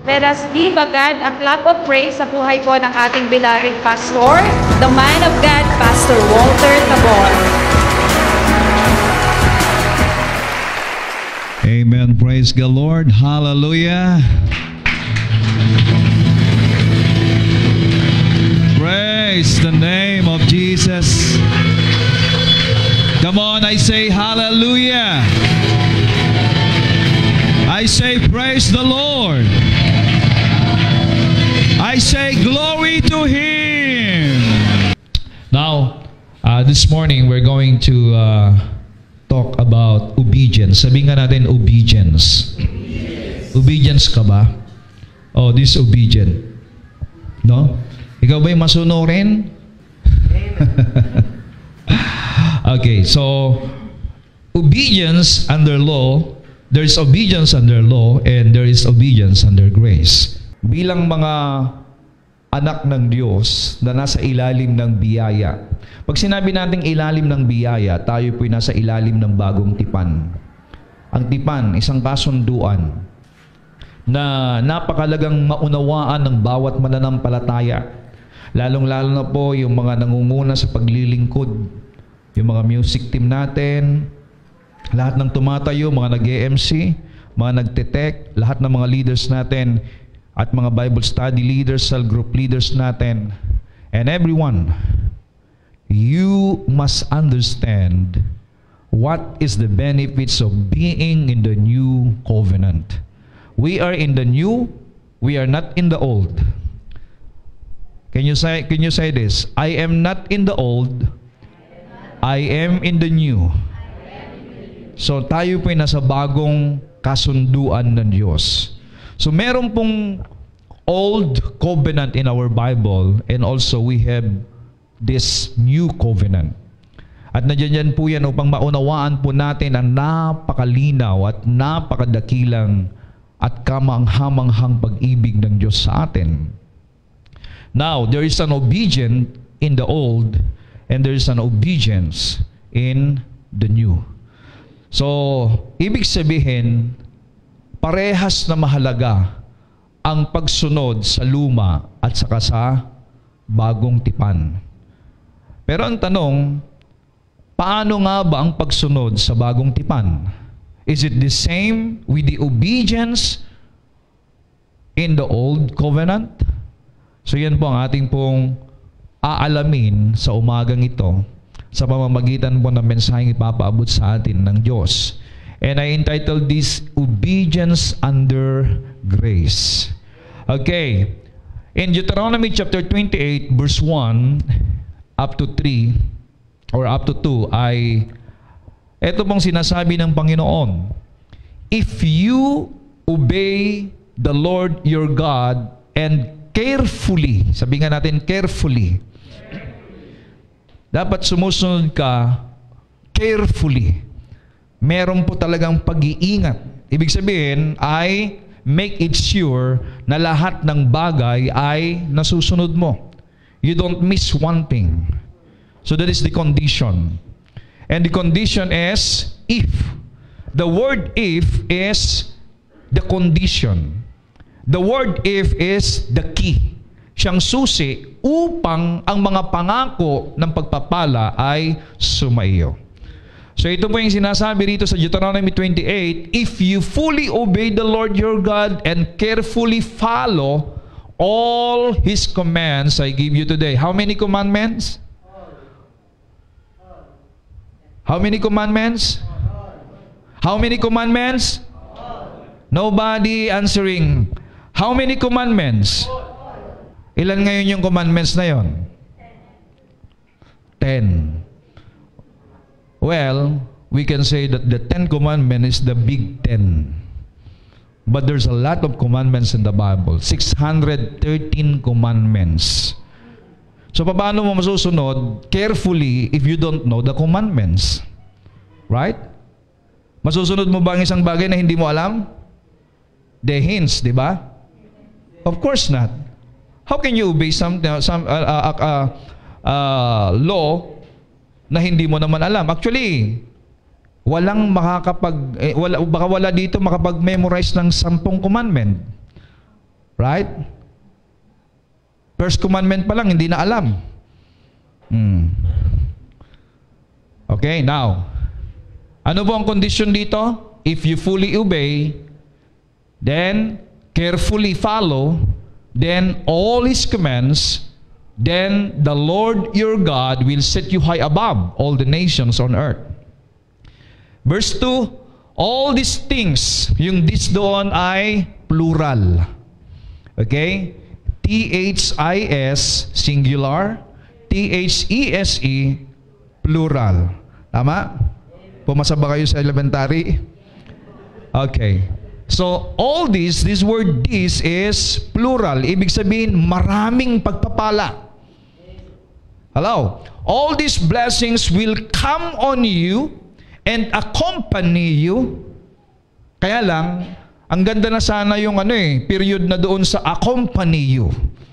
Let us give God a clap of praise sa buhay po ng ating beloved pastor, the man of God, Pastor Walter Tabor. Amen. Praise the Lord. Hallelujah. Praise the name of Jesus. Come on, I say hallelujah. I say praise the Lord. I say glory to Him. Now, this morning we're going to talk about obedience. Sabihin nga natin obedience. Obedience ka ba? Oh, disobedient. No? Ikaw ba'y masunurin? Okay, so obedience under law, there is obedience under law and there is obedience under grace. Bilang mga anak ng Diyos na nasa ilalim ng biyaya. Pag sinabi nating ilalim ng biyaya, tayo po'y nasa ilalim ng bagong tipan. Ang tipan, isang kasunduan na napakalagang maunawaan ng bawat mananampalataya. Lalong-lalo na po yung mga nangunguna sa paglilingkod, yung mga music team natin, lahat ng tumatayo, mga nag-EMC, mga nagtetek, lahat ng mga leaders natin, at mga Bible study leaders, cell group leaders natin, and everyone, you must understand what is the benefits of being in the new covenant. We are in the new, we are not in the old. Can you say this? I am not in the old, I am in the new. So tayo po'y nasa bagong kasunduan ng Diyos. So meron pong old covenant in our Bible and also we have this new covenant. At nandiyan po yan upang maunawaan po natin ang napakalinaw at napakadakilang at kamanghamanghang pag-ibig ng Diyos sa atin. Now, there is an obedience in the old and there is an obedience in the new. So, ibig sabihin, parehas na mahalaga ang pagsunod sa luma at saka sa bagong tipan. Pero ang tanong, paano nga ba ang pagsunod sa bagong tipan? Is it the same with the obedience in the old covenant? So yan po ang ating pong aalamin sa umagang ito sa pamamagitan po ng mensaheng ipapaabot sa atin ng Diyos. And I entitled this, Obedience Under Grace. Okay. In Deuteronomy chapter 28, verse 1 up to 3 or up to 2 ay ito pong sinasabi ng Panginoon. If you obey the Lord your God and carefully, sabihin nga natin carefully, dapat sumusunod ka carefully. Meron po talagang pag-iingat. Ibig sabihin ay make it sure na lahat ng bagay ay nasusunod mo. You don't miss one thing. So that is the condition. And the condition is if. The word if is the condition. The word if is the key. Siyang susi upang ang mga pangako ng pagpapala ay sumaiyo. So ito po yung sinasabi rito sa Deuteronomy 28, if you fully obey the Lord your God and carefully follow all His commands I give you today. How many commandments? How many commandments? How many commandments? Nobody answering. How many commandments? Ilan ngayon yung commandments na yon? 10. Well, we can say that the 10 commandments is the big 10. But there's a lot of commandments in the Bible. 613 commandments. So, paano mo masusunod? Carefully if you don't know the commandments. Right? Masusunod mo ba ang isang bagay na hindi mo alam? The hints, di ba? Of course not. How can you obey some law na hindi mo naman alam? Actually, walang baka wala dito makapag-memorize ng 10 commandment. Right? First commandment pa lang, hindi na alam. Okay, now, ano po ang condition dito? If you fully obey, then carefully follow, then all His commands, then the Lord your God will set you high above all the nations on earth. Verse 2, all these things, yung this doon ay plural. Okay? T-H-I-S, singular. T-H-E-S-E, plural. Tama? Pumasa ba kayo sa elementary? Okay. So, all this word this is plural. Ibig sabihin, maraming pagpapala. Hello? All these blessings will come on you and accompany you. Kaya lang, ang ganda na sana yung period na doon sa accompany you.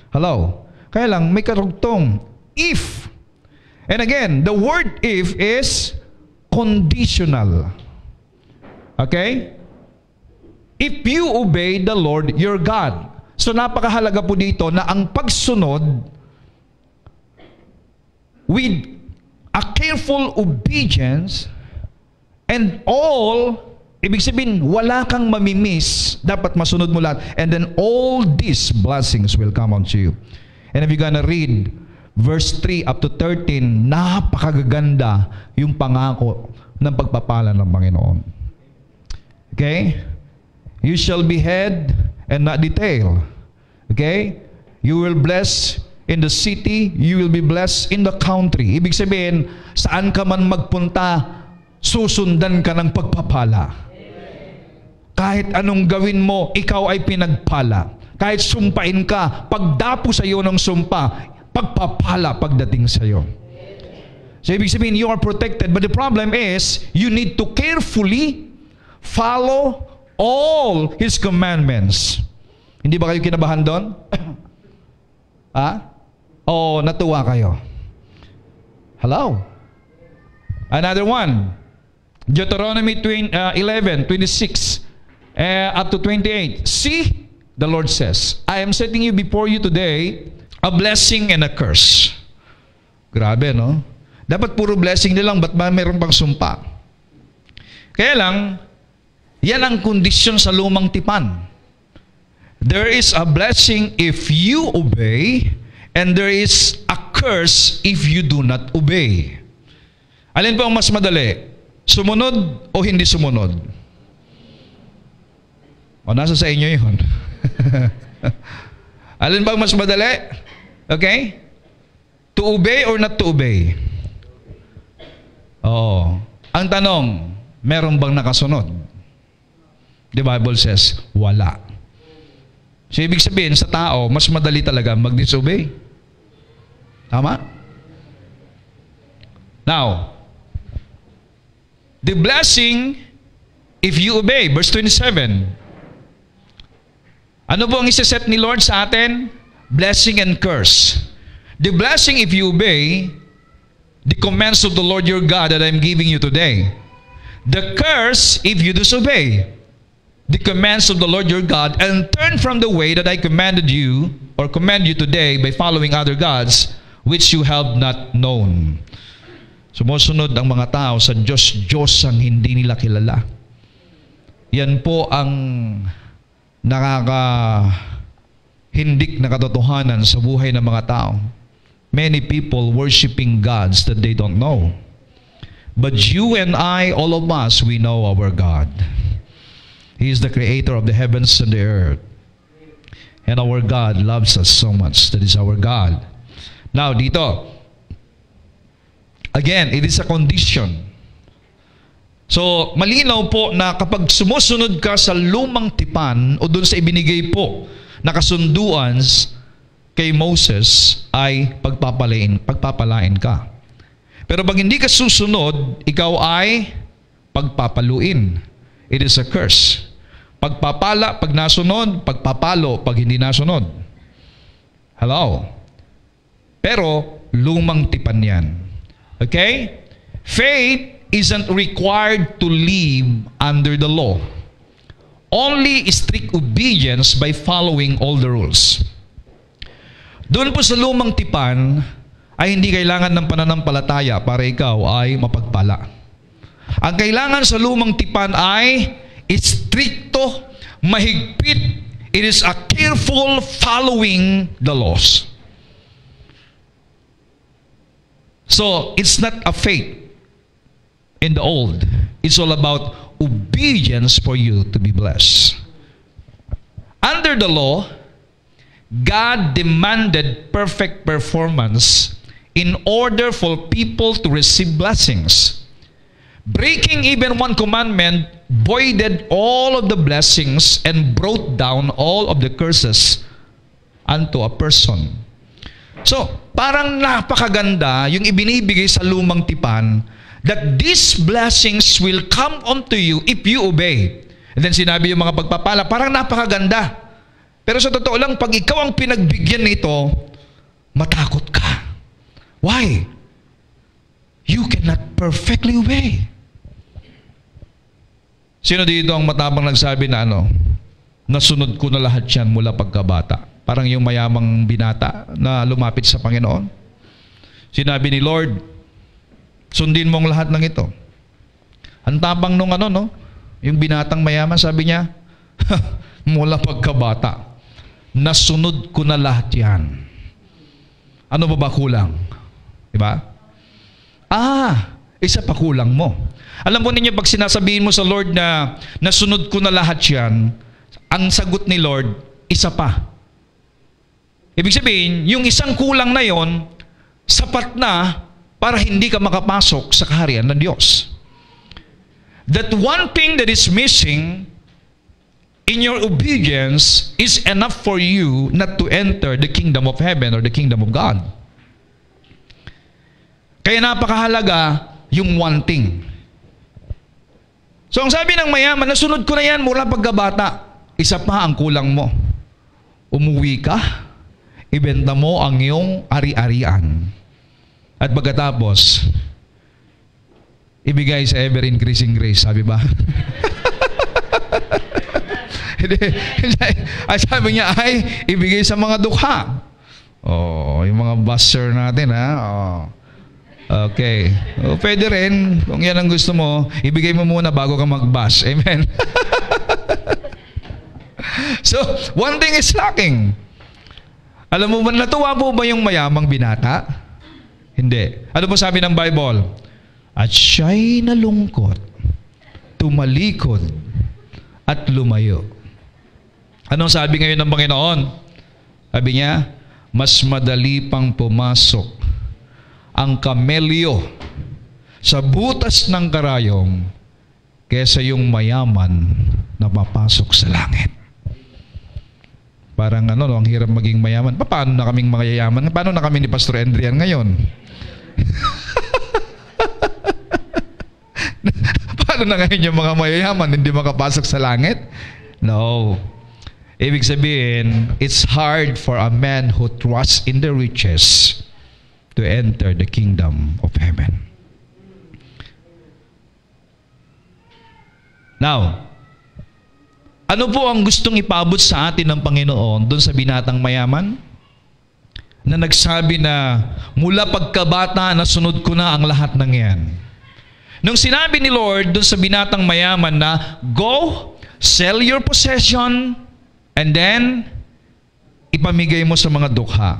Hello? Kaya lang, may karugtong. If. And again, the word if is conditional. Okay? If you obey the Lord your God. So napakahalaga po dito na ang pagsunod with a careful obedience and all, ibig sabihin, wala kang mamimiss, dapat masunod mo lahat. And then all these blessings will come unto you. And if you're gonna read verse 3 up to 13, napakaganda yung pangako ng pagpapala ng Panginoon. Okay? You shall be head and not the tail. Okay? You will bless in the city, you will be blessed in the country. Ibig sabihin, saan ka man magpunta, susundan ka ng pagpapala. Kahit anong gawin mo, ikaw ay pinagpala. Kahit sumpain ka, pagdapo sa iyo ng sumpa, pagpapala pagdating sa iyo. So ibig sabihin, you are protected. But the problem is, you need to carefully follow all His commandments. Hindi ba kayo kinabahan doon? Ha? O natuwa kayo? Hello? Another one. Deuteronomy 11:26 up to 28. See, the Lord says, I am setting you before you today a blessing and a curse. Grabe, no? Dapat puro blessing nilang, ba't ba meron pang sumpa? Kaya lang, yan ang kondisyon sa lumang tipan. There is a blessing if you obey, and there is a curse if you do not obey. Alin po ang mas madali? Sumunod o hindi sumunod? O nasa sa inyo yun. Alin ba ang mas madali? Okay? To obey or not to obey? Oo. Ang tanong, meron bang nakasunod? The Bible says, wala. So, ibig sabihin, sa tao, mas madali talaga mag-disobey. Tama? Now, the blessing, if you obey, verse 27. Ano po ang isa-set ni Lord sa atin? Blessing and curse. The blessing, if you obey the commands of the Lord your God that I'm giving you today. The curse, if you disobey the commands of the Lord your God and turn from the way that I commanded you or command you today by following other gods which you have not known. Sumusunod ang mga tao sa Diyos ang hindi nila kilala. Yan po ang nakakahindik na katotohanan sa buhay ng mga tao. Many people worshiping gods that they don't know. But you and I, all of us, we know our God. He is the creator of the heavens and the earth. And our God loves us so much. That is our God. Now, dito. Again, it is a condition. So, malinaw po na kapag sumusunod ka sa lumang tipan o dun sa ibinigay po na kasunduan kay Moses, ay pagpapalain ka. Pero pag hindi ka susunod, ikaw ay pagpapaluin. It is a curse. Pagpapala pag nasunod, pagpapalo pag hindi nasunod. Hello? Pero lumang tipan yan. Okay? Faith isn't required to live under the law. only strict obedience by following all the rules. Doon po sa lumang tipan, ay hindi kailangan ng pananampalataya para ikaw ay mapagpala. Ang kailangan sa lumang tipan ay stricto, mahigpit. It is a careful following the laws. So, it's not a faith in the old. It's all about obedience for you to be blessed. Under the law, God demanded perfect performance in order for people to receive blessings. Breaking even one commandment voided all of the blessings and brought down all of the curses unto a person. So, parang napakaganda yung ibinibigay sa lumang tipan that these blessings will come unto you if you obey. And then sinabi yung mga pagpapala, parang napakaganda. Pero sa totoo lang, pag ikaw ang pinagbigyan nito, matakot ka. Why? You cannot perfectly obey. Sino dito ang matabang nagsabi na nasunod ko na lahat yan mula pagkabata? Parang yung mayamang binata na lumapit sa Panginoon. Sinabi ni Lord, sundin mo ang lahat ng ito. Ang tabang nung yung binatang mayaman, sabi niya, mula pagkabata, nasunod ko na lahat yan. Ano ba kulang? Diba? Isa pa kulang mo. Alam po ninyo, pag sinasabihin mo sa Lord na nasunod ko na lahat yan, ang sagot ni Lord, isa pa. Ibig sabihin, yung isang kulang na yon, sapat na para hindi ka makapasok sa kaharian ng Diyos. That one thing that is missing in your obedience is enough for you not to enter the kingdom of heaven or the kingdom of God. Kaya napakahalaga yung one thing. So ang sabi ng mayaman, nasunod ko na yan mula pagkabata. Isa pa ang kulang mo. Umuwi ka, ibenta mo ang iyong ari-arian. At pagkatapos, ibigay sa ever-increasing grace, sabi ba? Ay, sabi niya ay ibigay sa mga dukha. Yung mga buster natin, Okay. Pwede rin, kung yan ang gusto mo, ibigay mo muna bago ka mag-bash. Amen. So, one thing is lacking. Alam mo ba, natuwa po ba yung mayamang binata? Hindi. Ano po sabi ng Bible? At siya'y nalungkot, tumalikod, at lumayo. Anong sabi ngayon ng Panginoon? Sabi niya, mas madali pang pumasok ang kamelyo sa butas ng karayom kesa yung mayaman na papasok sa langit. Parang ang hirap maging mayaman. Paano na kaming mayayaman? Paano na kami ni Pastor Adrian ngayon? Paano na ngayon yung mga mayayaman hindi makapasok sa langit? No. Ibig sabihin, it's hard for a man who trusts in the riches to enter the kingdom of heaven. Now, ano po ang gustong ipabot sa atin ng Panginoon doon sa binatang mayaman? Na nagsabi na, mula pagkabata, nasunod ko na ang lahat ng yan. Nung sinabi ni Lord doon sa binatang mayaman na, go, sell your possession, and then, ipamigay mo sa mga dukha.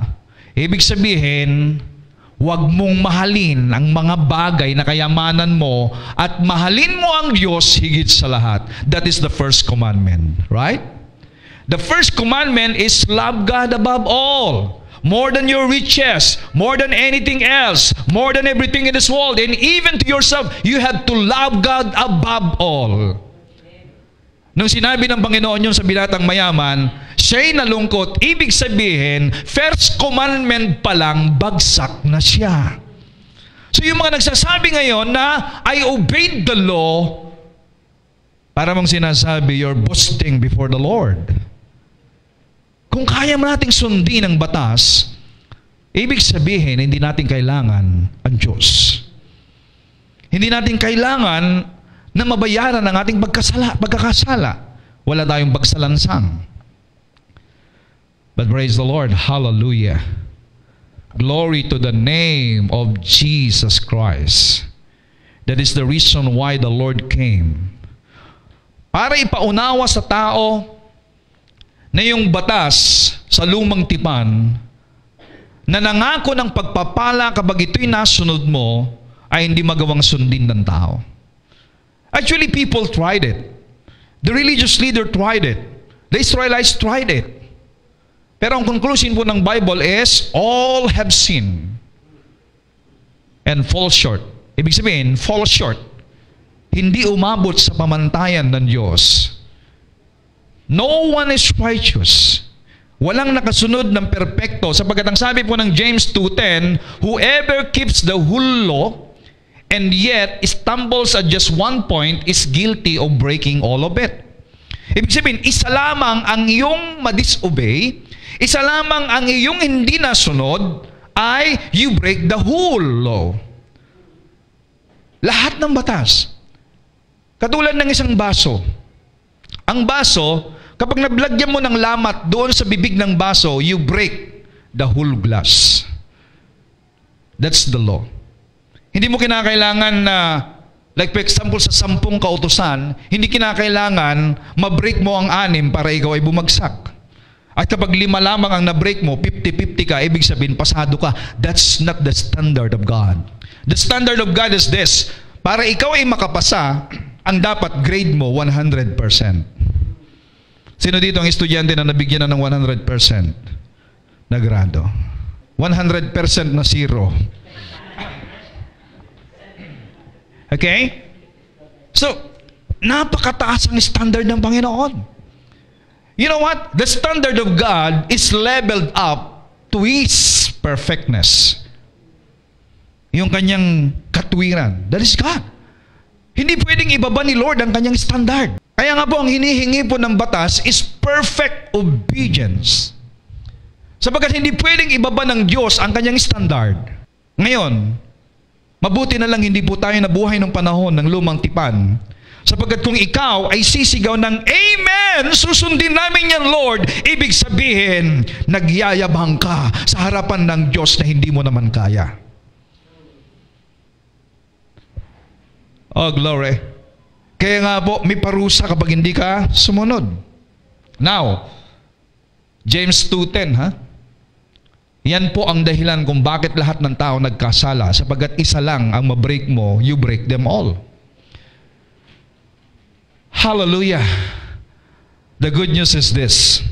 Ibig sabihin, huwag mong mahalin ang mga bagay na kayamanan mo at mahalin mo ang Diyos higit sa lahat. That is the first commandment, right? The first commandment is love God above all. More than your riches, more than anything else, more than everything in this world, and even to yourself, you have to love God above all. Nung sinabi ng Panginoon yun sa binatang mayaman, siya'y nalungkot. Ibig sabihin, first commandment pa lang, bagsak na siya. So yung mga nagsasabi ngayon na, I obeyed the law, para mong sinasabi, you're boasting before the Lord. Kung kaya mo nating sundin ang batas, ibig sabihin, hindi natin kailangan ang Diyos. Hindi natin kailangan na mabayaran ang ating pagkakasala. Wala tayong pagsalansang. But praise the Lord, hallelujah. Glory to the name of Jesus Christ. That is the reason why the Lord came. Para ipaunawa sa tao na yung batas sa lumang tipan na nangako ng pagpapala kapag ito'y nasunod mo ay hindi magawang sundin ng tao. Actually, people tried it. The religious leader tried it. The Israelites tried it. Pero ang conclusion po ng Bible is, all have sinned and fall short. Ibig sabihin, fall short. Hindi umabot sa pamantayan ng Diyos. No one is righteous. Walang nakasunod ng perpekto. Sapagkat ang sabi po ng James 2:10, whoever keeps the whole law and yet stumbles at just one point is guilty of breaking all of it. Ibig sabihin, isa lamang ang iyong madisobey, isa lamang ang iyong hindi nasunod, ay you break the whole law. Lahat ng batas. Katulad ng isang baso. Ang baso, kapag nablagyan mo ng lamat doon sa bibig ng baso, you break the whole glass. That's the law. Hindi mo kinakailangan na, like for example sa 10 kautusan, hindi kinakailangan ma-break mo ang 6 para ikaw ay bumagsak. At kapag 5 lamang ang na-break mo, 50-50 ka, ibig sabihin, pasado ka. That's not the standard of God. The standard of God is this. Para ikaw ay makapasa, ang dapat grade mo 100%. Sino dito ang estudyante na nabigyan na ng 100% na grado? 100% na 0. Okay? So, napakataas ang standard ng Panginoon. You know what? The standard of God is leveled up to His perfectness. Yung kanyang katwiran. That is God. Hindi pwedeng ibaba ni Lord ang kanyang standard. Kaya nga po, ang hinihingi po ng batas is perfect obedience. Sapagkat hindi pwedeng ibaba ng Diyos ang kanyang standard. Ngayon, mabuti na lang hindi po tayo nabuhay ng panahon ng lumang tipan. Sapagkat kung ikaw ay sisigaw ng Amen, susundin namin yan, Lord, ibig sabihin, nagyayabang ka sa harapan ng Diyos na hindi mo naman kaya. Oh, glory. Kaya nga po, may parusa kapag hindi ka sumunod. Now, James 2:10, ha? Yan po ang dahilan kung bakit lahat ng tao nagkasala, sapagkat isa lang ang mabreak mo, you break them all. Hallelujah. The good news is this,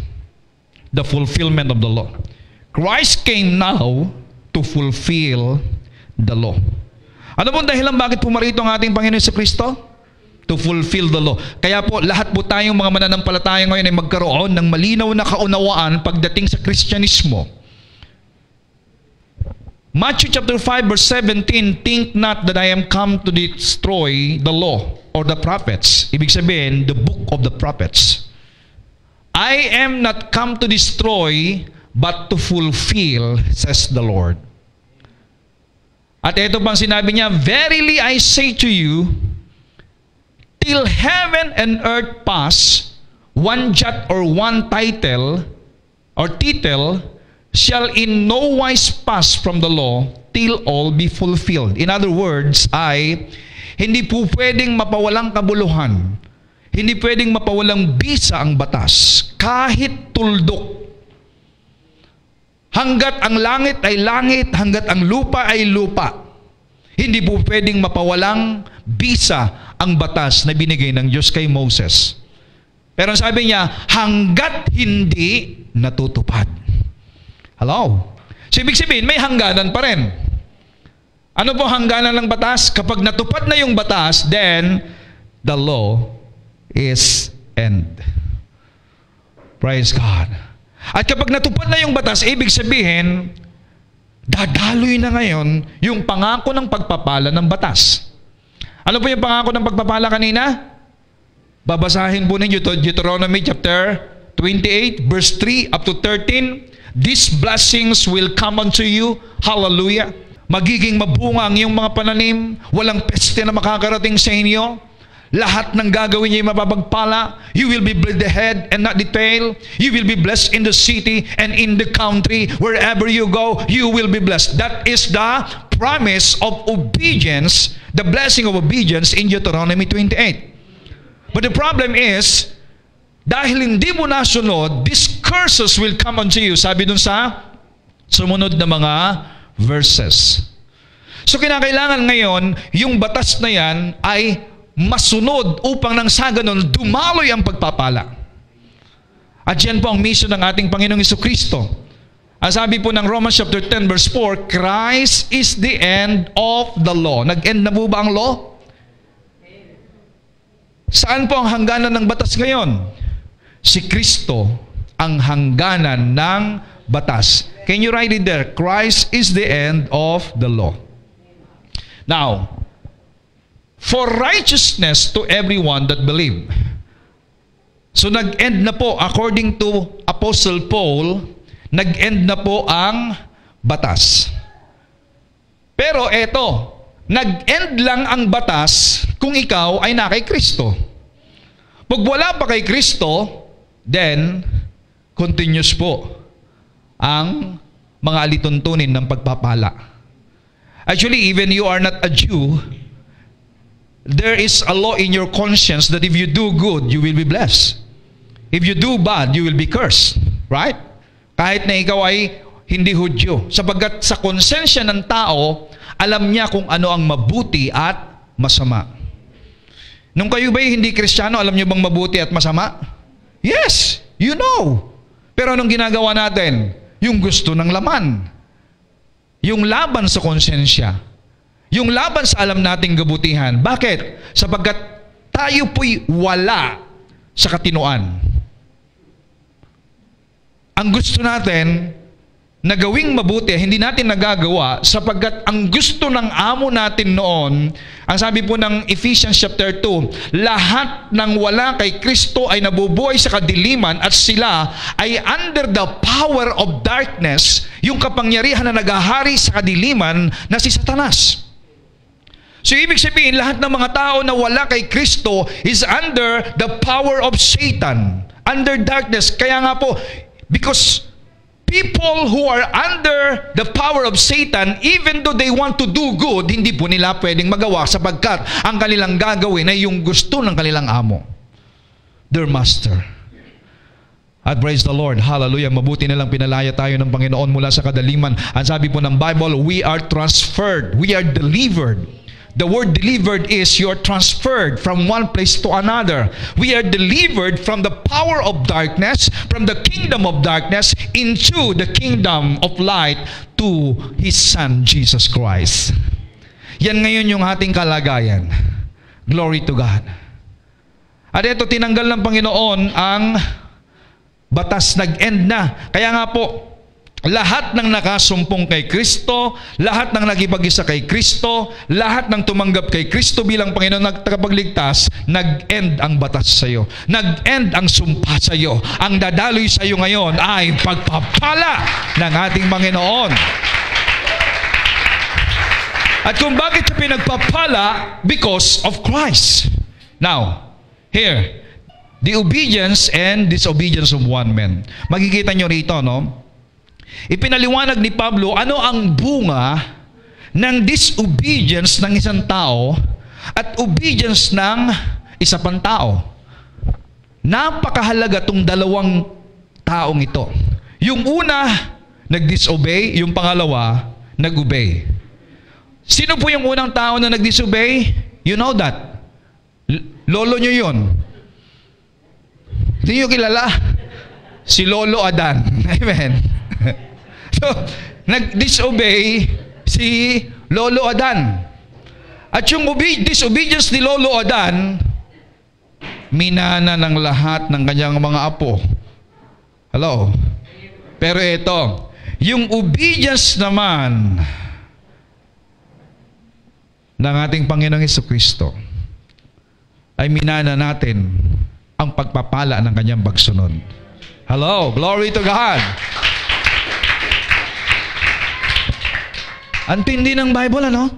the fulfillment of the law. Christ came now to fulfill the law. Ano pong dahilan bakit pumarito ang ating Panginoon sa Kristo? To fulfill the law. Kaya po, lahat po tayong mga mananampalataya ngayon ay magkaroon ng malinaw na kaunawaan pagdating sa Kristyanismo. Matthew chapter 5 verse 17, think not that I am come to destroy the law or the prophets. Ibig sabihin, the book of the prophets. I am not come to destroy, but to fulfill, says the Lord. At ito pang sinabi niya, verily I say to you, till heaven and earth pass, one jot or one tittle or tittle shall in no wise pass from the law till all be fulfilled. In other words, hindi po pwedeng mapawalang kabuluhan, hindi pwedeng mapawalang bisa ang batas, kahit tuldok. Hanggat ang langit ay langit, hanggat ang lupa ay lupa, hindi po pwedeng mapawalang bisa ang batas na binigay ng Diyos kay Moses. Pero sabi niya, hanggat hindi natutupad. Hello? So, ibig sabihin, may hangganan pa rin. Ano po hangganan ng batas? Kapag natupad na yung batas, then the law is end. Praise God. At kapag natupad na yung batas, ibig sabihin, dadaloy na ngayon yung pangako ng pagpapala ng batas. Ano po yung pangako ng pagpapala kanina? Babasahin po ninyo ito, Deuteronomy chapter 28, verse 3 up to 13. These blessings will come unto you. Hallelujah. Magiging mabunga ang iyong mga pananim. Walang peste na makakarating sa inyo. Lahat ng gagawin niya ay mapapagpala. You will be the head and not the tail. You will be blessed in the city and in the country. Wherever you go, you will be blessed. That is the promise of obedience, the blessing of obedience in Deuteronomy 28. But the problem is, dahil hindi mo nasunod, these curses will come unto you. Sabi dun sa sumunod na mga verses. So kinakailangan ngayon, yung batas na yan ay masunod upang nang sa ganon, dumaloy ang pagpapala. At yan po ang mission ng ating Panginoong Jesucristo. Ang sabi po ng Romans chapter 10 verse 4, Christ is the end of the law. Nag-end na po ba ang law? Saan po ang hangganan ng batas ngayon? Si Kristo ang hangganan ng batas. Can you write it there? Christ is the end of the law. Now, for righteousness to everyone that believe. So nag-end na po, according to Apostle Paul, nag-end na po ang batas. Pero eto, nag-end lang ang batas kung ikaw ay na kay Kristo. Pag wala pa kay Kristo, then continuous po ang mga alituntunin ng pagpapala. Actually, even you are not a Jew, there is a law in your conscience that if you do good, you will be blessed. If you do bad, you will be cursed. Right? Kahit na ikaw ay hindi Hudyo. Sapagkat sa konsensya ng tao, alam niya kung ano ang mabuti at masama. Nung kayo ba'y hindi Kristiyano, alam niyo bang mabuti at masama? Yes, you know. Pero anong ginagawa natin? Yung gusto ng laman. Yung laban sa konsensya. Yung laban sa alam nating kabutihan. Bakit? Sapagkat tayo po'y wala sa katinuan. Ang gusto natin na gawing mabuti, hindi natin nagagawa sapagkat ang gusto ng amo natin noon, ang sabi po ng Ephesians chapter 2, lahat ng wala kay Kristo ay nabubuhay sa kadiliman at sila ay under the power of darkness, yung kapangyarihan na naghahari sa kadiliman na si Satanas. So ibig sabihin, lahat ng mga tao na wala kay Kristo is under the power of Satan, under darkness. Kaya nga po, because people who are under the power of Satan, even though they want to do good, hindi po nila pwedeng magawa sapagkat ang kanilang gagawin ay yung gusto ng kanilang amo, their master. At praise the Lord, hallelujah, mabuti na lang pinalaya tayo ng Panginoon mula sa kadaliman. Ang sabi po ng Bible, we are transferred, we are delivered. The word delivered is you're transferred from one place to another. We are delivered from the power of darkness, from the kingdom of darkness, into the kingdom of light to His Son, Jesus Christ. Yan ngayon yung ating kalagayan. Glory to God. At ito, tinanggal ng Panginoon ang batas, nag-end na. Kaya nga po, lahat ng nakasumpong kay Kristo, lahat ng nagipag-isa kay Kristo, lahat ng tumanggap kay Kristo bilang Panginoon at tagapagligtas, nag-end ang batas sa iyo. Nag-end ang sumpa sa iyo. Ang dadaloy sa iyo ngayon ay pagpapala ng ating Panginoon. At kung bakit siya pinagpapala? Because of Christ. Now, here, the obedience and disobedience of one man. Makikita nyo rito, no? Ipinaliwanag ni Pablo ano ang bunga ng disobedience ng isang tao at obedience ng isa pang tao. Napakahalaga itong dalawang taong ito. Yung una, nag-disobey. Yung pangalawa, nag-obey. Sino po yung unang tao na nag-disobey? You know that. Lolo nyo yun. Hindi nyo kilala? Si Lolo Adan. Amen. So, nag-disobey si Lolo Adan. At yung disobedience ni Lolo Adan, minana ng lahat ng kanyang mga apo. Hello? Pero ito, yung obedience naman ng ating Panginoong Jesucristo ay minana natin ang pagpapala ng kanyang pagsunod. Hello? Glory to God! Ang tindi ng Bible, ano?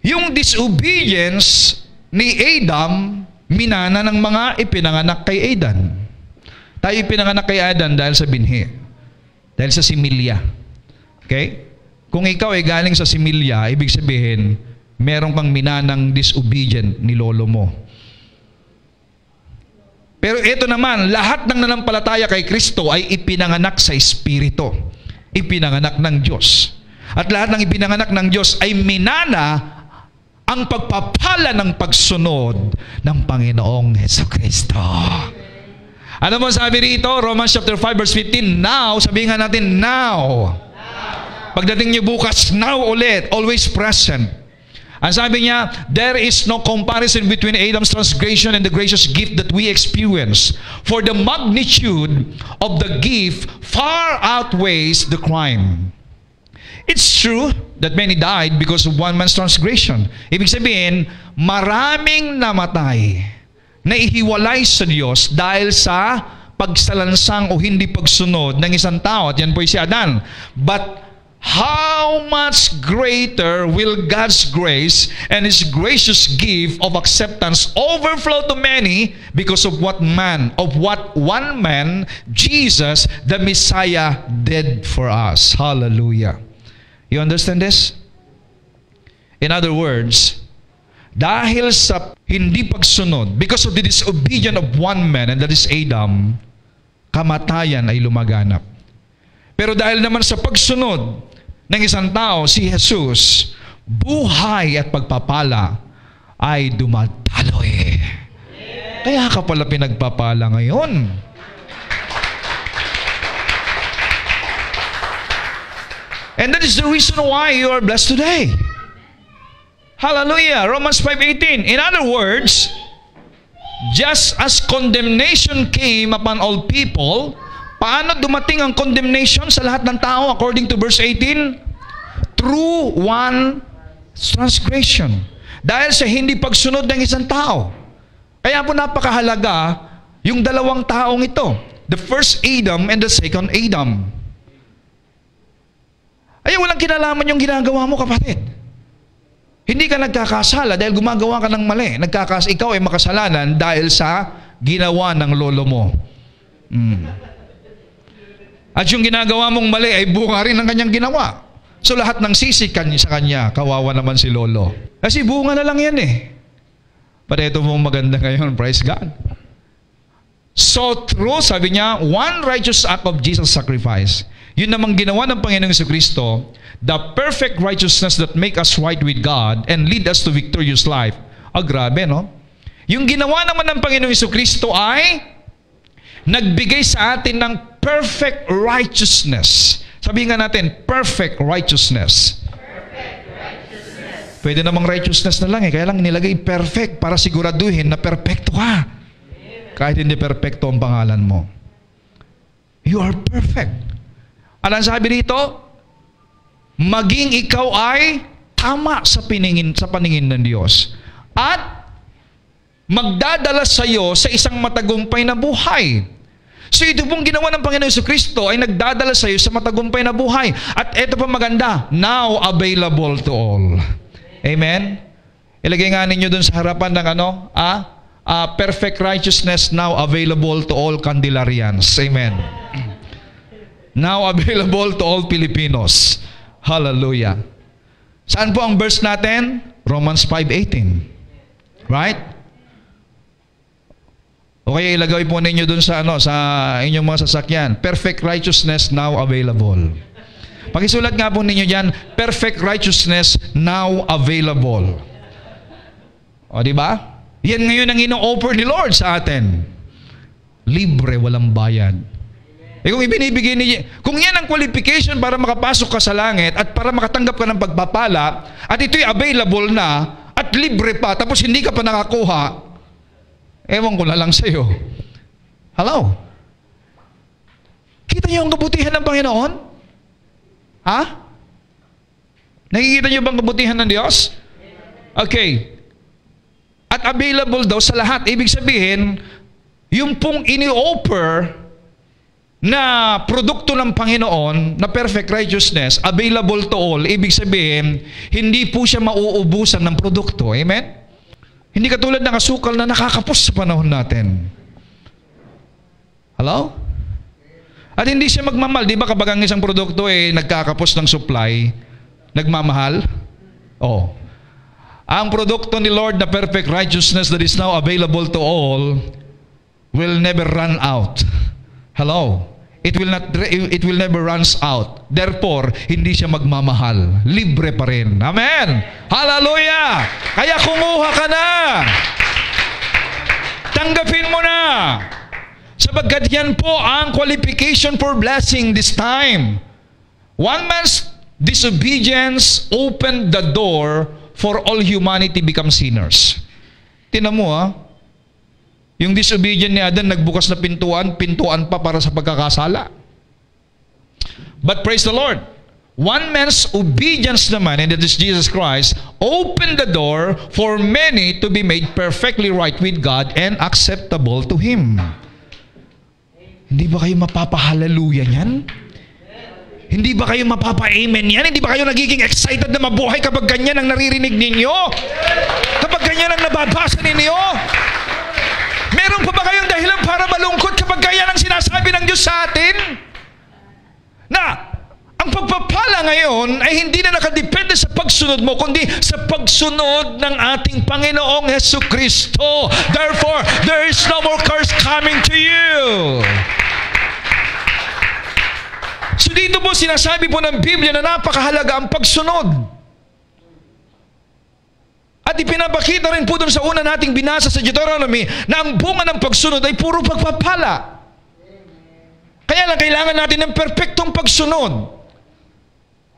Yung disobedience ni Adam, minana ng mga ipinanganak kay Adan. Tayo ipinanganak kay Adan dahil sa binhi. Dahil sa similya. Okay? Kung ikaw ay galing sa similya, ibig sabihin, meron kang minanang disobedient ni lolo mo. Pero ito naman, lahat ng nanampalataya kay Kristo ay ipinanganak sa Espiritu. Ipinanganak ng Diyos. At lahat ng ipinanganak ng Diyos ay minana ang pagpapala ng pagsunod ng Panginoong Hesukristo. Ano mo sabi rito? Romans chapter 5 verse 15, now, sabihin nga natin, now. Pagdating niyo bukas, now ulit, always present. Ang sabi niya, there is no comparison between Adam's transgression and the gracious gift that we experience. For the magnitude of the gift far outweighs the crime. It's true that many died because of one man's transgression. Ibig sabihin, maraming namatay na ihiwalay sa Diyos dahil sa pagsalansang o hindi pagsunod ng isang tao. At yan po si Adan. But how much greater will God's grace and His gracious gift of acceptance overflow to many because of what one man, Jesus, the Messiah, did for us. Hallelujah. You understand this? In other words, dahil sa hindi pagsunod, because of the disobedience of one man, and that is Adam, kamatayan ay lumaganap. Pero dahil naman sa pagsunod ng isang tao, si Jesus, buhay at pagpapala ay dumadaloy. Kaya ka pala pinagpapala ngayon. And that is the reason why you are blessed today. Hallelujah. Romans 5:18. In other words, just as condemnation came upon all people, paano dumating ang condemnation sa lahat ng tao according to verse 18? Through one transgression. Dahil sa hindi pagsunod ng isang tao. Kaya po napakahalaga yung dalawang taong ito. The first Adam and the second Adam. Ay, walang kinalaman yung ginagawa mo, kapatid. Hindi ka nagkakasala dahil gumagawa ka ng mali. Ikaw ay makasalanan dahil sa ginawa ng lolo mo. At yung ginagawa mong mali ay bunga rin ng kanyang ginawa. So lahat ng sisi sa kanya, kawawa naman si lolo. Kasi bunga na lang yan eh. But ito mong maganda ngayon, praise God. So true, sabi niya, one righteous act of Jesus' sacrifice. Yun namang ginawa ng Panginoong Jesucristo, the perfect righteousness that make us right with God and lead us to victorious life. Grabe, no? Yung ginawa naman ng Panginoong Jesucristo ay nagbigay sa atin ng perfect righteousness. Sabihin nga natin, perfect righteousness. Perfect righteousness. Pwede namang righteousness na lang eh. Kaya lang nilagay perfect para siguraduhin na perfecto ka. Kahit hindi perfecto ang pangalan mo. You are perfect. At ang sabi dito, maging ikaw ay tama sa paningin ng Diyos. At magdadala sa iyo sa isang matagumpay na buhay. So ito pong ginawa ng Panginoon Jesucristo ay nagdadala sa iyo sa matagumpay na buhay. At ito pa maganda, now available to all. Amen? Ilagay nga ninyo dun sa harapan ng perfect righteousness now available to all Candelarians. Amen. Now available to all Filipinos. Hallelujah. Saan po ang verse natin? Romans 5:18. Right? Okay, ilagay po ninyo dun sa sa inyong mga sasakyan. Perfect righteousness now available. Pakisulat nga po ninyo diyan, perfect righteousness now available. O, di ba? Yan ngayon ang ino-offer ni Lord sa atin. Libre, walang bayad. Kung ibinibigay niya, kung yan ang qualification para makapasok ka sa langit at para makatanggap ka ng pagpapala, at ito'y available na at libre pa, tapos hindi ka pa nakakuha, ewan ko na lang sa'yo. Hello? Kita niyo ang kabutihan ng Panginoon? Ha? Nakikita niyo bang kabutihan ng Diyos? Okay. At available daw sa lahat. Ibig sabihin, yung pong ini-offer na produkto ng Panginoon, na perfect righteousness, available to all, ibig sabihin, hindi po siya mauubusan ng produkto. Amen? Hindi katulad ng asukal na nakakapos sa panahon natin. Hello? At hindi siya magmamahal. Di ba kapag ang isang produkto nagkakapos ng supply, nagmamahal? Oh. Ang produkto ni Lord na perfect righteousness that is now available to all will never run out. Hello? It will never runs out. Therefore, hindi siya magmamahal. Libre pa rin. Amen! Hallelujah! Kaya kumuha ka na! Tanggapin mo na! Sapagkat yan po ang qualification for blessing this time. One man's disobedience opened the door for all humanity become sinners. Tingnan mo yung disobedient ni Adan, nagbukas na pintuan pa para sa pagkakasala. But praise the Lord, one man's obedience naman, and that is Jesus Christ, opened the door for many to be made perfectly right with God and acceptable to Him. Hindi ba kayo mapapahaleluya niyan? Hindi ba kayo mapapa-amen yan? Hindi ba kayo nagiging excited na mabuhay kapag ganyan ang naririnig ninyo? Kapag ganyan ang nababasa ninyo? Meron pa ba kayong dahilan para malungkot kapag ganyan ang sinasabi ng Diyos sa atin? Na ang pagpapala ngayon ay hindi na nakadepende sa pagsunod mo, kundi sa pagsunod ng ating Panginoong Jesucristo. Therefore, there is no more curse coming to you. So dito po sinasabi po ng Biblia na napakahalaga ang pagsunod. At ipinapakita rin po doon sa una nating binasa sa Deuteronomy na ang bunga ng pagsunod ay puro pagpapala. Kaya lang kailangan natin ng perpektong pagsunod.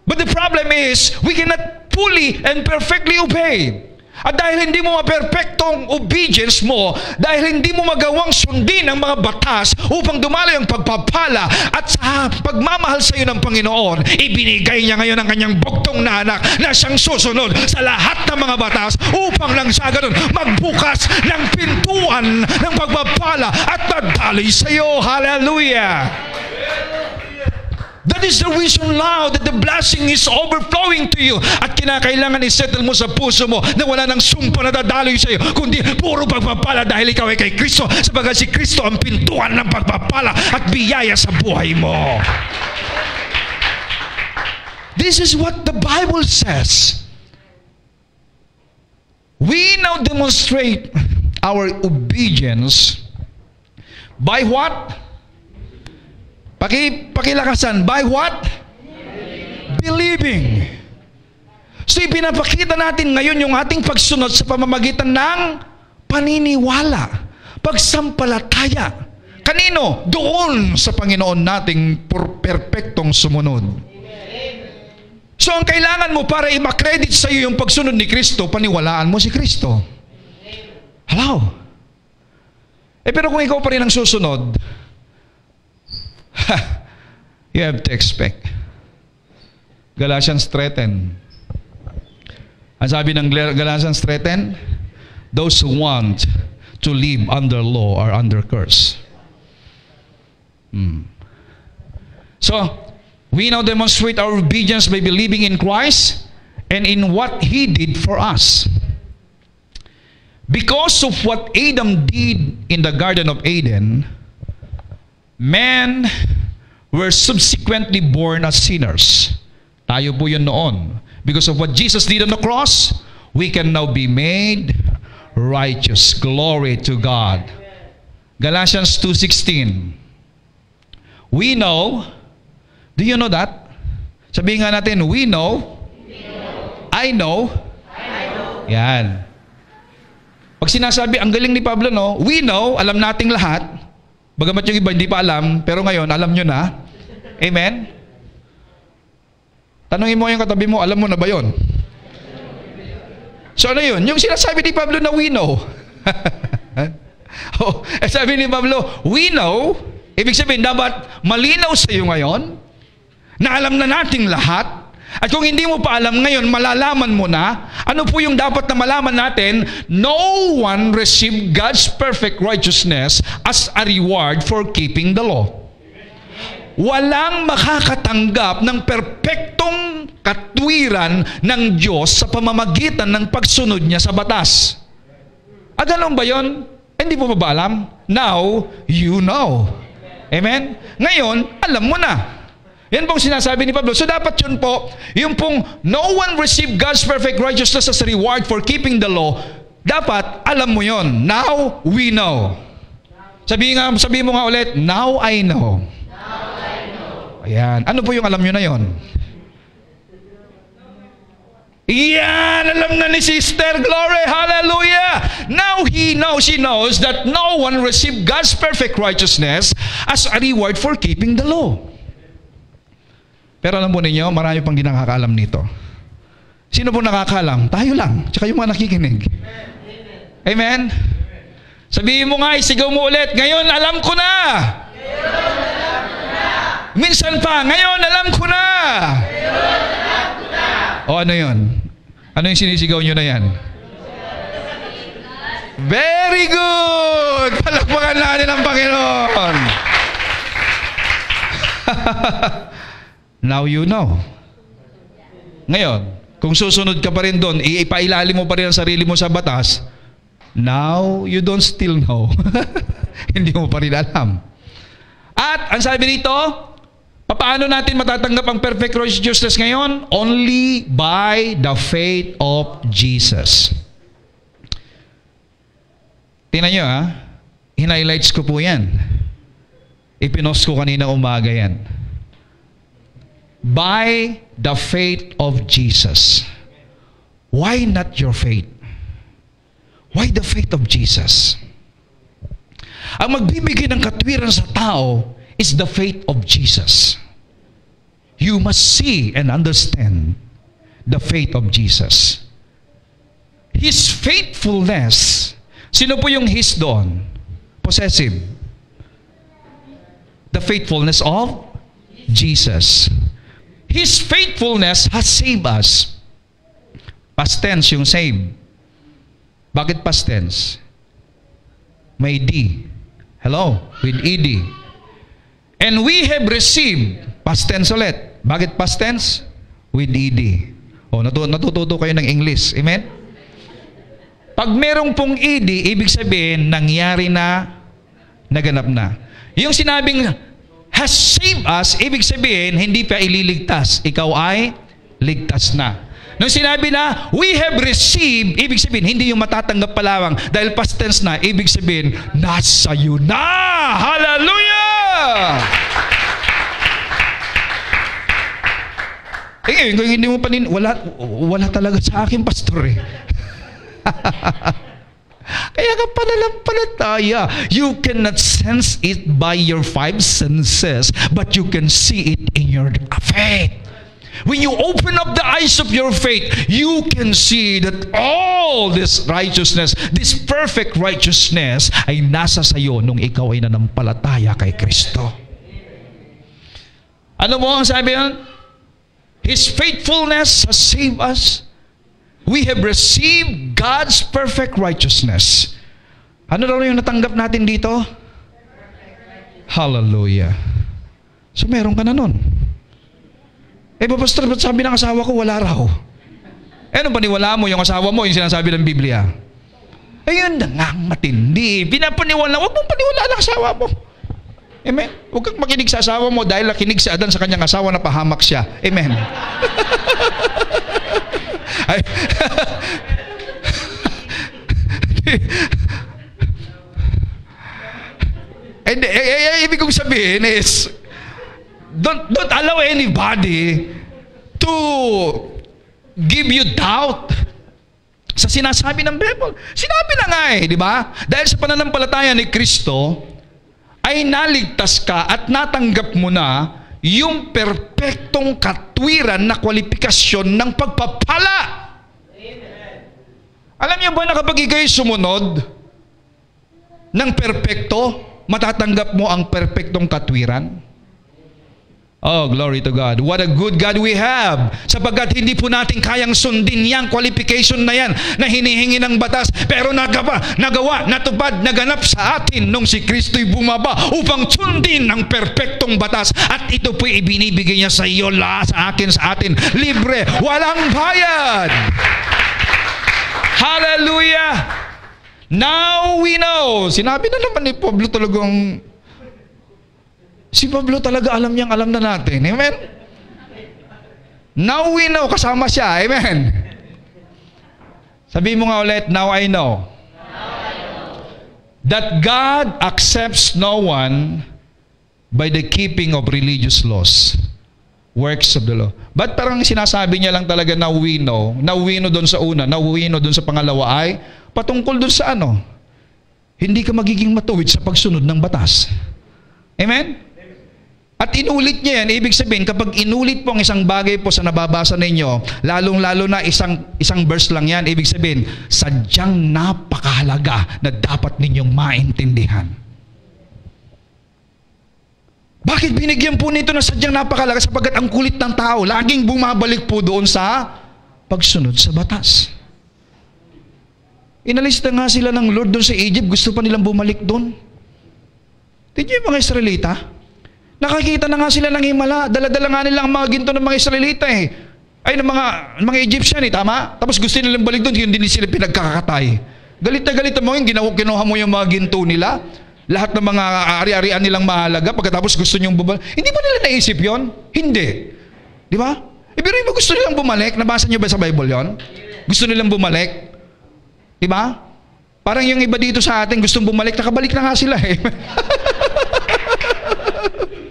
But the problem is, we cannot fully and perfectly obey. At dahil hindi mo maperpektong obedience mo, dahil hindi mo magawang sundin ang mga batas upang dumaloy ang pagpapala at sa pagmamahal sa iyo ng Panginoon, ibinigay niya ngayon ang kanyang buktong na anak na siyang susunod sa lahat ng mga batas upang lang sa ganun magbukas ng pintuan ng pagpapala at dadaloy sa iyo. Hallelujah! That is the reason now that the blessing is overflowing to you. At kinakailangan i-settle mo sa puso mo na wala nang sumpa na dadaloy sa iyo, kundi puro pagpapala dahil ikaw ay kay Kristo, sabagat si Kristo ang pintuan ng pagpapala at biyaya sa buhay mo. This is what the Bible says. We now demonstrate our obedience by what? Pakilakasan. By what? Believing. So ipinapakita natin ngayon yung ating pagsunod sa pamamagitan ng paniniwala, pagsampalataya. Kanino? Doon sa Panginoon nating perpektong sumunod. So ang kailangan mo para i-credit sa iyo yung pagsunod ni Kristo, paniwalaan mo si Kristo. Hello? Pero kung ikaw pa rin ang susunod, you have to expect. Galatians 3:10. Ang sabi ng Galatians 3:10, those who want to live under law are under curse. So, we now demonstrate our obedience by believing in Christ and in what He did for us. Because of what Adam did in the Garden of Eden, men were subsequently born as sinners. Tayo po yun noon. Because of what Jesus did on the cross, we can now be made righteous. Glory to God. Galatians 2:16. We know, do you know that? Sabihin nga natin, we know, I know. Yan. Pag sinasabi, ang galing ni Pablo, no? We know, alam nating lahat. Bagamat yung iba hindi pa alam, pero ngayon, alam nyo na. Amen? Tanungin mo yung katabi mo, alam mo na ba yun? So ano yun? Yung sinasabi ni Pablo na we know. Sabi ni Pablo, we know, ibig sabihin, dapat malinaw sa iyo ngayon, na alam na nating lahat. At kung hindi mo pa alam ngayon, malalaman mo na. Ano po yung dapat na malaman natin? No one received God's perfect righteousness as a reward for keeping the law. Walang makakatanggap ng perpektong katwiran ng Diyos sa pamamagitan ng pagsunod niya sa batas. Ganun ba yun? Hindi mo ba alam? Now, you know. Amen? Ngayon, alam mo na. Yan pong sinasabi ni Pablo. So dapat yun po, yung pong no one received God's perfect righteousness as a reward for keeping the law, dapat alam mo yun. Now, we know. Sabi mo nga ulit, now I know. Now I know. Ayan. Ano po yung alam nyo na yun? Yan! Alam na ni Sister. Glory! Hallelujah! Now she knows that no one received God's perfect righteousness as a reward for keeping the law. Pero alam po ninyo, marami pang di nakakaalam nito. Sino po nakakaalam? Tayo lang. Tsaka yung mga nakikinig. Amen? Sabihin mo nga, isigaw mo ulit, ngayon alam ko na. Ngayon alam ko na. Minsan pa, ngayon alam ko na. Ngayon alam ko na. O ano yun? Ano yung sinisigaw nyo na yan? Very good! Palakpakan natin ang Panginoon. Now you know. Ngayon, kung susunod ka pa rin doon, ipailalim mo pa rin ang sarili mo sa batas, now you don't still know. Hindi mo pa rin alam. At, ang sabi dito, paano natin matatanggap ang perfect righteousness ngayon? Only by the faith of Jesus. Tingnan nyo hinighlights ko po yan. Ipinost ko kanina umaga yan. By the faith of Jesus. Why not your faith? Why the faith of Jesus? Ang magbibigay ng katwiran sa tao is the faith of Jesus. You must see and understand the faith of Jesus. His faithfulness. Sino po yung his doon? Possessive. The faithfulness of Jesus. His faithfulness has saved us. Past tense yung save. Bakit past tense? May D. Hello? With ED. And we have received. Past tense ulit. Bakit past tense? With ED. Natututo kayo ng English. Amen? Pag merong pong ED, ibig sabihin, nangyari na, naganap na. Yung sinabing has saved us, ibig sabihin, hindi pa ililigtas. Ikaw ay ligtas na. Nung sinabi na, we have received, ibig sabihin, hindi yung matatanggap pa lamang. Dahil past tense na, ibig sabihin, nasa iyo na! Hallelujah! Kung hindi mo pa wala talaga sa akin, pastor Kaya ka pananampalataya. You cannot sense it by your five senses, but you can see it in your faith. When you open up the eyes of your faith, you can see that all this righteousness, this perfect righteousness, ay nasa sayo nung ikaw ay nanampalataya kay Kristo. Ano mo ang sabi yan? His faithfulness has saved us. We have received God's perfect righteousness. Ano daw yung natanggap natin dito? Hallelujah. So meron ka na nun. Pastor, ba't sabi ng asawa ko, wala raw? Ano paniwala mo yung asawa mo, yung sinasabi ng Biblia? Ayun na nga matindi. Pinapaniwala, huwag mong paniwala ang asawa mo. Amen? Huwag kang makinig sa asawa mo dahil nakinig si Adan sa kanyang asawa na pahamak siya. Amen? Ay, ibig kong sabihin is, don't allow anybody to give you doubt sa sinasabi ng Bible. Sinabi na nga di ba? Dahil sa pananampalataya ni Kristo, ay naligtas ka at natanggap mo na yung perpektong katwiran na kwalifikasyon ng pagpapala. Amen. Alam niyo ba na kapag ikaw'y sumunod ng perpekto, matatanggap mo ang perpektong katwiran? Oh, glory to God. What a good God we have. Sapagkat hindi po natin kayang sundin yang qualification na yan na hinihingi ng batas. Pero nagawa, natupad, naganap sa atin nung si Kristo'y bumaba upang sundin ang perpektong batas. At ito po'y ibinibigay niya sa iyo, sa atin, libre, walang bayad. Hallelujah! Now we know. Sinabi na naman ni Pablo talagang, si Pablo talaga alam niyang alam na natin. Amen? Now we know. Kasama siya. Amen? Sabihin mo nga ulit, now I know. That God accepts no one by the keeping of religious laws. Works of the law. But parang sinasabi niya lang talaga now we know doon sa una, now we know doon sa pangalawa ay patungkol doon sa ano? Hindi ka magiging matuwid sa pagsunod ng batas. Amen? At inulit niya yan. Ibig sabihin, kapag inulit po ang isang bagay po sa nababasa ninyo, lalong-lalo na isang verse lang yan, ibig sabihin, sadyang napakahalaga na dapat ninyong maintindihan. Bakit binigyan po nito na sadyang napakahalaga? Sapagkat ang kulit ng tao, laging bumabalik po doon sa pagsunod sa batas. Inalis na nga sila ng Lord doon sa Egypt, gusto pa nilang bumalik doon. Tignan yung mga Israelita. Nakakita na nga sila ng himala, dala-dala nga nila ang mga ginto ng mga Israelita ay ng mga Egyptian tama? Tapos gusto nilang balik doon, hindi sila pinagkakatay. Galit na galit mo yung kinuha mo yung mga ginto nila, lahat ng mga ari-arian nilang mahalaga, pagkatapos gusto niyong bumalik. Hindi ba nila naisip yon? Hindi. Di ba? Pero mo gusto nilang bumalik, nabasa niyo ba sa Bible yon? Gusto nilang bumalik? Di ba? Parang yung iba dito sa atin, gustong bumalik, nakabalik na nga sila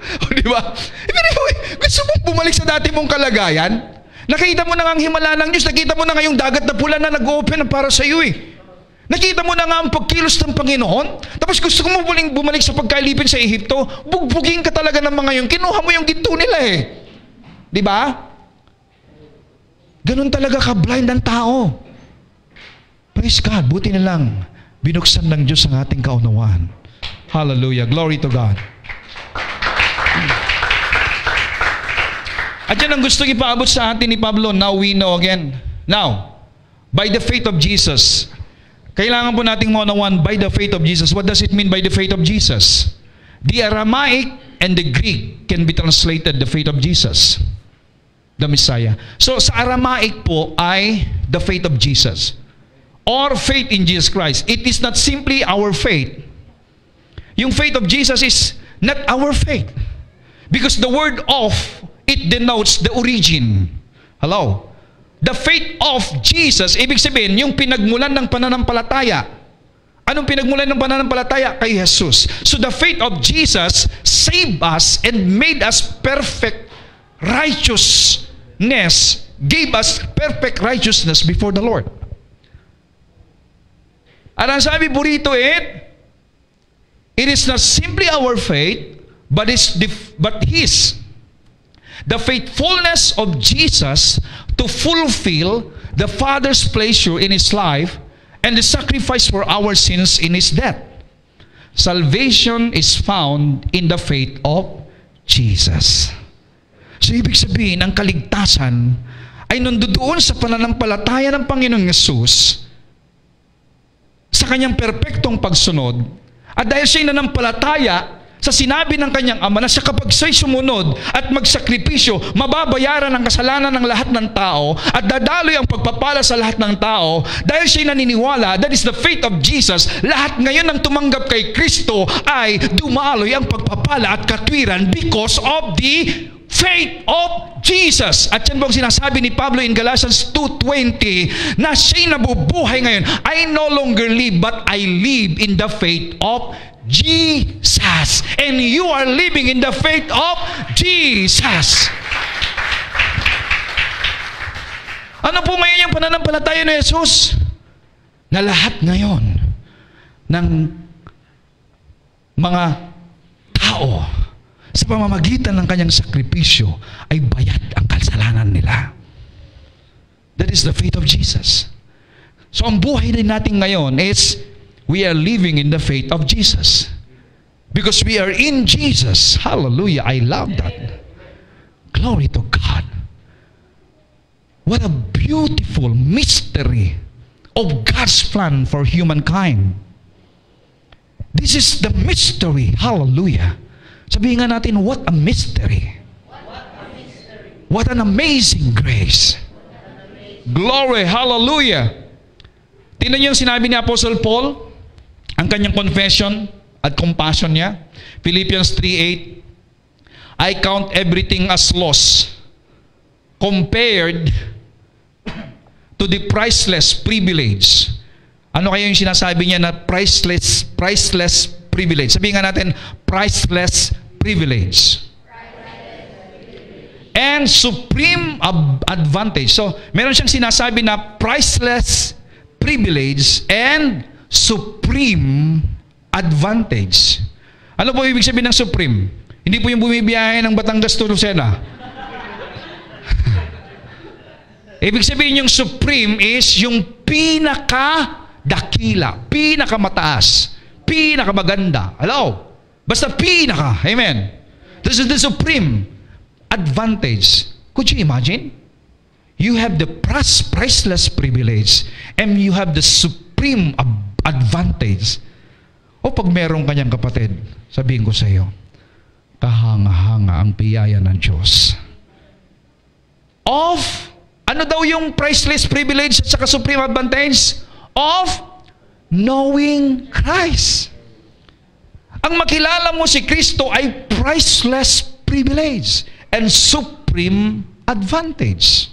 O di ba? Pero gusto mong bumalik sa dati mong kalagayan? Nakita mo na nga ang himala ng Diyos, nakita mo na nga yung dagat na pula na nag-open para sa iyo Nakita mo na nga ang pagkilos ng Panginoon, tapos gusto mo bumalik sa pagkailipin sa Ehipto, bugbugin ka talaga ng mga yun, kinuha mo yung ginto nila Di ba? Ganun talaga ka-blind ang tao. Praise God, buti na lang, binuksan ng Diyos ang ating kaunawaan. Hallelujah, glory to God. At yan ang gusto ipaabot sa atin ni Pablo, now we know again. Now, by the faith of Jesus, kailangan po nating maunawan by the faith of Jesus. What does it mean by the faith of Jesus? The Aramaic and the Greek can be translated the faith of Jesus, the Messiah. So sa Aramaic po ay the faith of Jesus, or faith in Jesus Christ. It is not simply our faith. Yung faith of Jesus is not our faith, because the word of it denotes the origin. Hello? The faith of Jesus, ibig sabihin, yung pinagmulan ng pananampalataya. Anong pinagmulan ng pananampalataya? Kay Jesus. So the faith of Jesus saved us and made us perfect righteousness, gave us perfect righteousness before the Lord. At ang sabi po rito it is not simply our faith, but His. The faithfulness of Jesus to fulfill the Father's pleasure in His life and the sacrifice for our sins in His death. Salvation is found in the faith of Jesus. So ibig sabihin, ang kaligtasan ay nandoon sa pananampalataya ng Panginoong Yesus sa Kanyang perpektong pagsunod. At dahil siya'y nanampalataya sa sinabi ng kanyang ama na siya kapag siya'y sumunod at magsakripisyo, mababayaran ang kasalanan ng lahat ng tao at dadaloy ang pagpapala sa lahat ng tao. Dahil siya'y naniniwala, that is the faith of Jesus, lahat ngayon ng tumanggap kay Kristo ay dumaloy ang pagpapala at katwiran because of the faith of Jesus. At yan po ang sinasabi ni Pablo in Galatians 2:20 na siya'y nabubuhay ngayon. I no longer live, but I live in the faith of Jesus. And you are living in the faith of Jesus. Ano po ngayon yung pananampalataya ni Jesus? Na lahat ngayon ng mga tao sa pamamagitan ng kanyang sakripisyo ay bayad ang kasalanan nila. That is the faith of Jesus. So ang buhay din natin ngayon is we are living in the faith of Jesus. Because we are in Jesus. Hallelujah. I love that. Glory to God. What a beautiful mystery of God's plan for humankind. This is the mystery. Hallelujah. Sabihin nga natin, what a mystery. What an amazing grace. Glory. Hallelujah. Tingnan niyo yung sinabi ni Apostle Paul. ang kanyang confession at compassion niya. Philippians 3:8, I count everything as loss compared to the priceless privilege. Ano kaya yung sinasabi niya na priceless privilege? Sabihin nga natin, priceless privilege. And supreme advantage. So, meron siyang sinasabi na priceless privilege and supreme advantage. Ano po ibig sabihin ng supreme? Hindi po yung bumibiyahe ng Batangas to Lucena. Ibig sabihin yung supreme is yung pinaka-dakila, pinaka-mataas, pinaka-maganda. Hello? Basta pinaka. Amen. This is the supreme advantage. Could you imagine? You have the priceless privilege and you have the supreme advantage. O pag merong kanyang kapatid, sabihin ko sa iyo, kahanga-hanga ang biyaya ng Diyos. Ano daw yung priceless privilege at saka supreme advantage? Of knowing Christ. Ang makilala mo si Kristo ay priceless privilege and supreme advantage.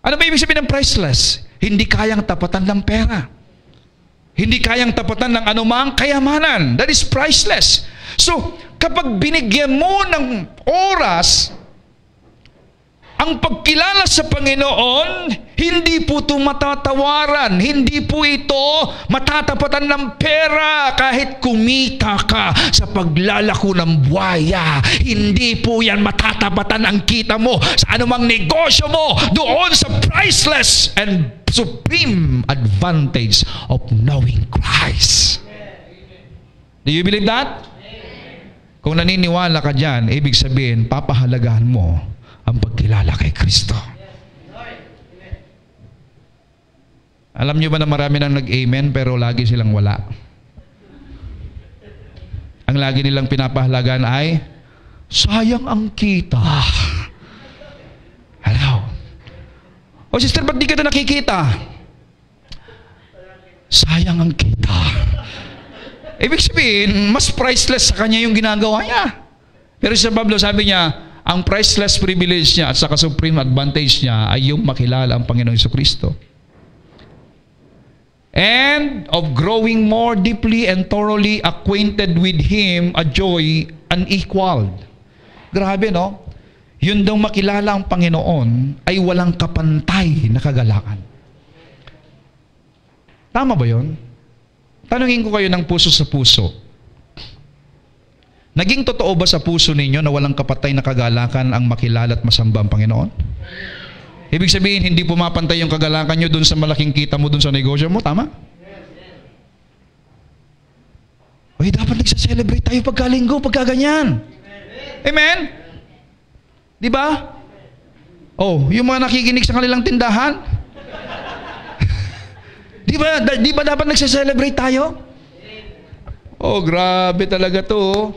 Ano ba ibig sabihin ng priceless? Hindi kayang tapatan ng pera. Hindi kayang tapatan ng anumang kayamanan. That is priceless. So, kapag binigyan mo ng oras, ang pagkilala sa Panginoon, hindi po ito matatawaran. Hindi po ito matatapatan ng pera kahit kumita ka sa paglalako ng buwaya. Hindi po yan matatapatan ang kita mo sa anumang negosyo mo doon sa priceless and supreme advantage of knowing Christ. Do you believe that? Kung naniniwala ka dyan, ibig sabihin, papahalagahan mo ang pagkilala kay Kristo. Alam niyo ba na marami nang nag-amen pero lagi silang wala? Ang lagi nilang pinapahalagan ay, sayang ang kita. Hello? O sister, ba't di ka na nakikita? Sayang ang kita. Ibig sabihin, mas priceless sa kanya yung ginagawa niya. Pero si Pablo sabi niya, ang priceless privilege niya at saka supreme advantage niya ay yung makilala ang Panginoong Jesucristo. And of growing more deeply and thoroughly acquainted with Him, a joy unequaled. Grabe, no? Yun daw makilala ang Panginoon ay walang kapantay na kagalakan. Tama ba yun? Tanungin ko kayo ng puso sa puso. Naging totoo ba sa puso ninyo na walang kapatay na kagalakan ang makilala at masamba ang Panginoon? Ibig sabihin, hindi pumapantay yung kagalakan nyo dun sa malaking kita mo dun sa negosyo mo, tama? Uy, dapat nagsa-celebrate tayo pagkalinggo, pagkaganyan. Amen? Di ba? Oh, yung mga nakikinig sa kanilang tindahan? Di ba dapat nagsa-celebrate tayo? Oh, grabe talaga to.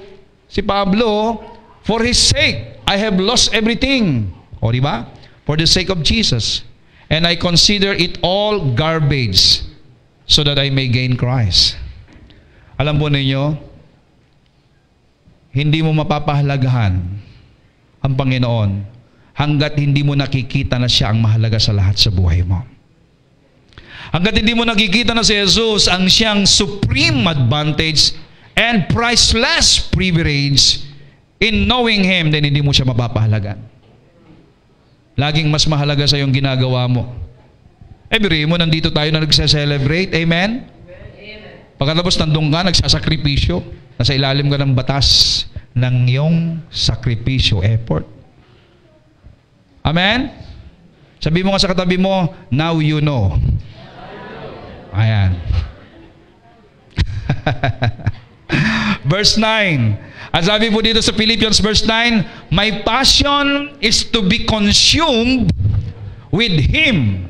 Si Pablo, for His sake, I have lost everything. O, di ba? For the sake of Jesus. And I consider it all garbage so that I may gain Christ. Alam po ninyo, hindi mo mapapahalagahan ang Panginoon hanggat hindi mo nakikita na siya ang mahalaga sa lahat sa buhay mo. Hanggat hindi mo nakikita na si Jesus ang siyang supreme advantage and priceless privilege in knowing Him, then hindi mo siya mapapahalagan. Laging mas mahalaga sa iyong ginagawa mo. Biro mo, nandito tayo na nagsa-celebrate. Amen? Pagkatapos nandun ka, nagsasakripisyo. Nasa ilalim ka ng batas ng iyong sakripisyo, effort. Amen? Sabi mo nga sa katabi mo, now you know. Ayan. Verse 9. Ang sabi po dito sa Philippians verse 9, my passion is to be consumed with Him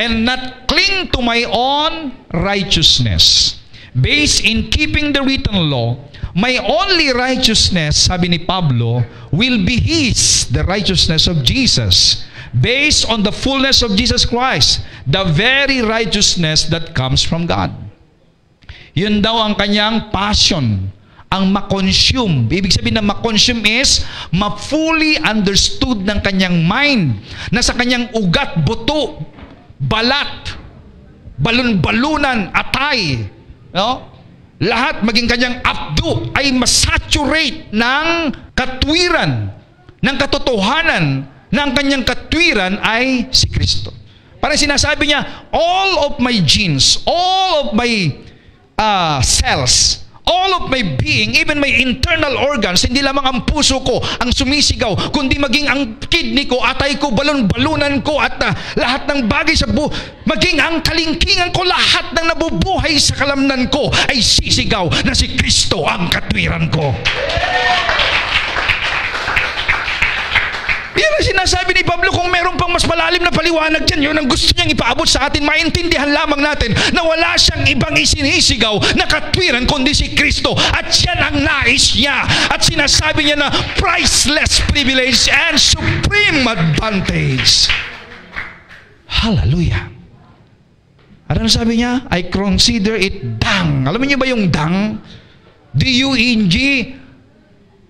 and not cling to my own righteousness. Based in keeping the written law, my only righteousness, sabi ni Pablo, will be His, the righteousness of Jesus. Based on the fullness of Jesus Christ, the very righteousness that comes from God. Yun daw ang kanyang passion, ang ma-consume. Ibig sabihin na ma-consume is ma-fully understood ng kanyang mind, na sa kanyang ugat, buto, balat, balon-balunan, atay, no? Lahat maging kanyang abdo ay masaturate ng katwiran, ng katotohanan, na ang kanyang katwiran ay si Kristo. Parang sinasabi niya, all of my genes, all of my cells, all of my being, even my internal organs, hindi lamang ang puso ko ang sumisigaw, kundi maging ang kidney ko, atay ko, balon-balunan ko, at lahat ng bagay sa maging ang kalingkingan ko, lahat ng nabubuhay sa kalamnan ko ay sisigaw na si Kristo ang katwiran ko. Yan ang sinasabi ni Pablo. Kung meron pang mas malalim na paliwanag dyan, yun ang gusto niyang ipaabot sa atin. Maintindihan lamang natin na wala siyang ibang isinisigaw na katwiran kundi si Kristo, at yan ang nais niya. At sinasabi niya na priceless privilege and supreme advantage. Hallelujah. Ano sabi niya? I consider it dung. Alam niyo ba yung dung? D-U-N-G.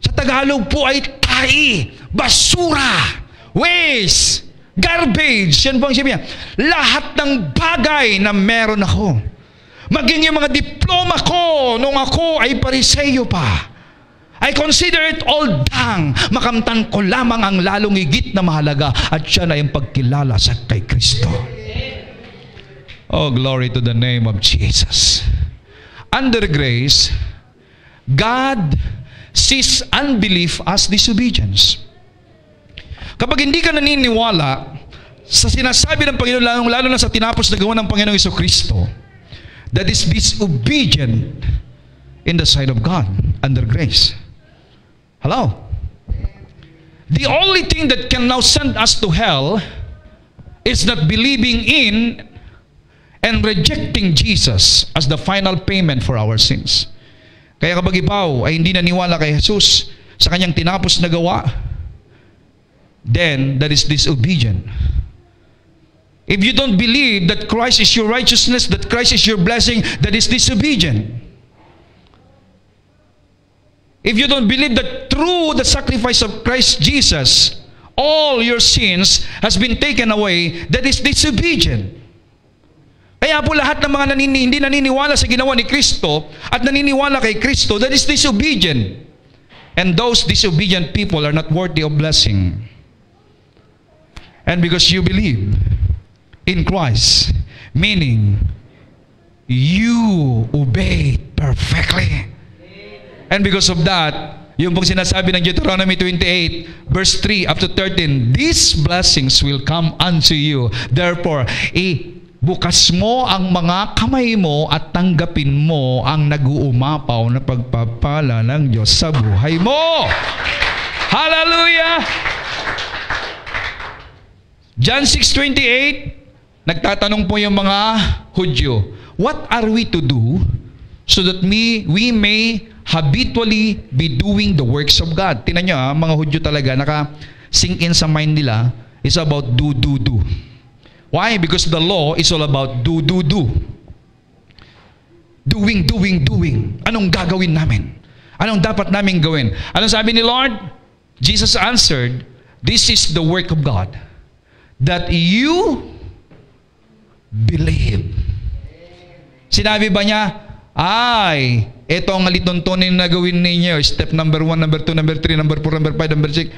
Sa Tagalog po ay tai, basura, waste, garbage. Yan po ang sabi niya. Lahat ng bagay na meron ako, maging yung mga diploma ko nung ako ay pariseyo pa, I consider it all dung. Makamtan ko lamang ang lalong higit na mahalaga, at siya na yung pagkilala sa kay Kristo. Oh, glory to the name of Jesus. Under grace, God sees unbelief as disobedience. Kapag hindi ka naniniwala sa sinasabi ng Panginoon, lalo na sa tinapos na gawa ng Panginoong Jesucristo, that is disobedient in the sight of God under grace. Hello? The only thing that can now send us to hell is not believing in and rejecting Jesus as the final payment for our sins. Kaya kapag ikaw ay hindi naniwala kay Jesus sa kanyang tinapos na gawa, then that is disobedient. If you don't believe that Christ is your righteousness, that Christ is your blessing, that is disobedient. If you don't believe that through the sacrifice of Christ Jesus, all your sins has been taken away, that is disobedient. Kaya po lahat ng mga hindi naniniwala sa ginawa ni Kristo at naniniwala kay Kristo, that is disobedient. And those disobedient people are not worthy of blessing. And because you believe in Christ, meaning you obeyed perfectly. And because of that, yung pong sinasabi ng Deuteronomy 28, verse 3 up to 13, these blessings will come unto you. Therefore, bukas mo ang mga kamay mo at tanggapin mo ang nag-uumapaw na pagpapala ng Diyos sa buhay mo. Hallelujah! John 6:28, nagtatanong po yung mga Hudyo, what are we to do so that we may habitually be doing the works of God? Tingnan nyo, mga Hudyo talaga, naka-sink in sa mind nila, is about do. Why? Because the law is all about do. Doing. Anong gagawin namin? Anong dapat namin gawin? Anong sabi ni Lord? Jesus answered, this is the work of God, that you believe. Sinabi ba niya, ito ang alituntunin na gawin ninyo. Step number 1, number 2, number 3, number 4, number 5, number 6.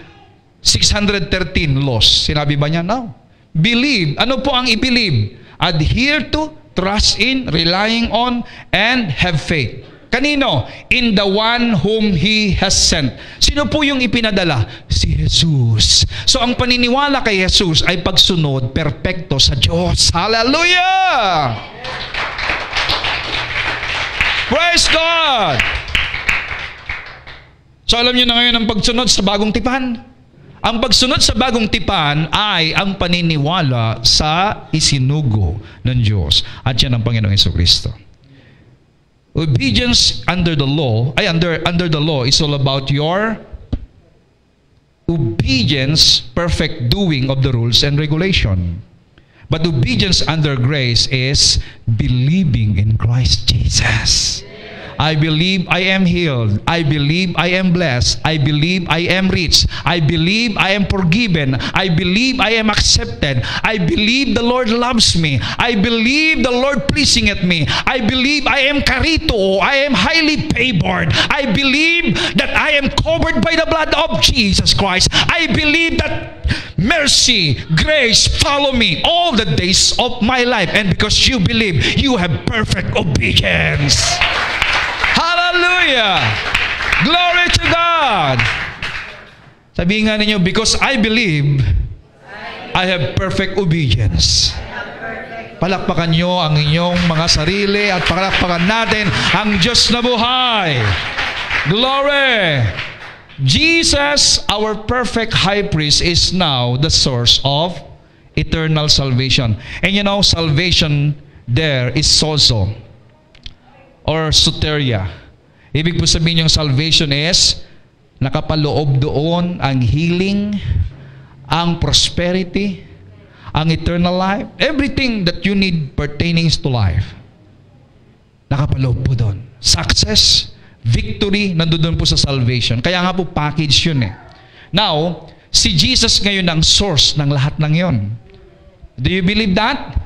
613 laws. Sinabi ba niya? No. Believe. Ano po ang i-believe? Adhere to, trust in, relying on, and have faith. Kanino? In the one whom He has sent. Sino po yung ipinadala? Si Jesus. So ang paniniwala kay Jesus ay pagsunod perpekto sa Diyos. Hallelujah! Praise God! So alam niyo na ngayon ang pagsunod sa bagong tipan. Ang pagsunod sa bagong tipan ay ang paniniwala sa isinugo ng Diyos. At yan ang Panginoong Jesucristo. Obedience under the law, under the law is all about your obedience, perfect doing of the rules and regulation. But obedience under grace is believing in Christ Jesus. I believe I am healed. I believe I am blessed. I believe I am rich. I believe I am forgiven. I believe I am accepted. I believe the Lord loves me. I believe the Lord pleasing at me. I believe I am karito. I am highly favored. I believe that I am covered by the blood of Jesus Christ. I believe that mercy, grace follow me all the days of my life. And because you believe, you have perfect obedience. Hallelujah! Glory to God! Sabihin nga ninyo, because I believe, I have perfect obedience. Palakpakan nyo ang inyong mga sarili at palakpakan natin ang Diyos na buhay. Glory! Jesus, our perfect high priest, is now the source of eternal salvation. And you know, salvation there is sozo or soteria. Ibig po sabihin yung salvation is nakapaloob doon ang healing, ang prosperity, ang eternal life, everything that you need pertaining to life. Nakapaloob po doon. Success, victory, nandoon po sa salvation. Kaya nga po package yun eh. Now, si Jesus ngayon ang source ng lahat ng yon. Do you believe that?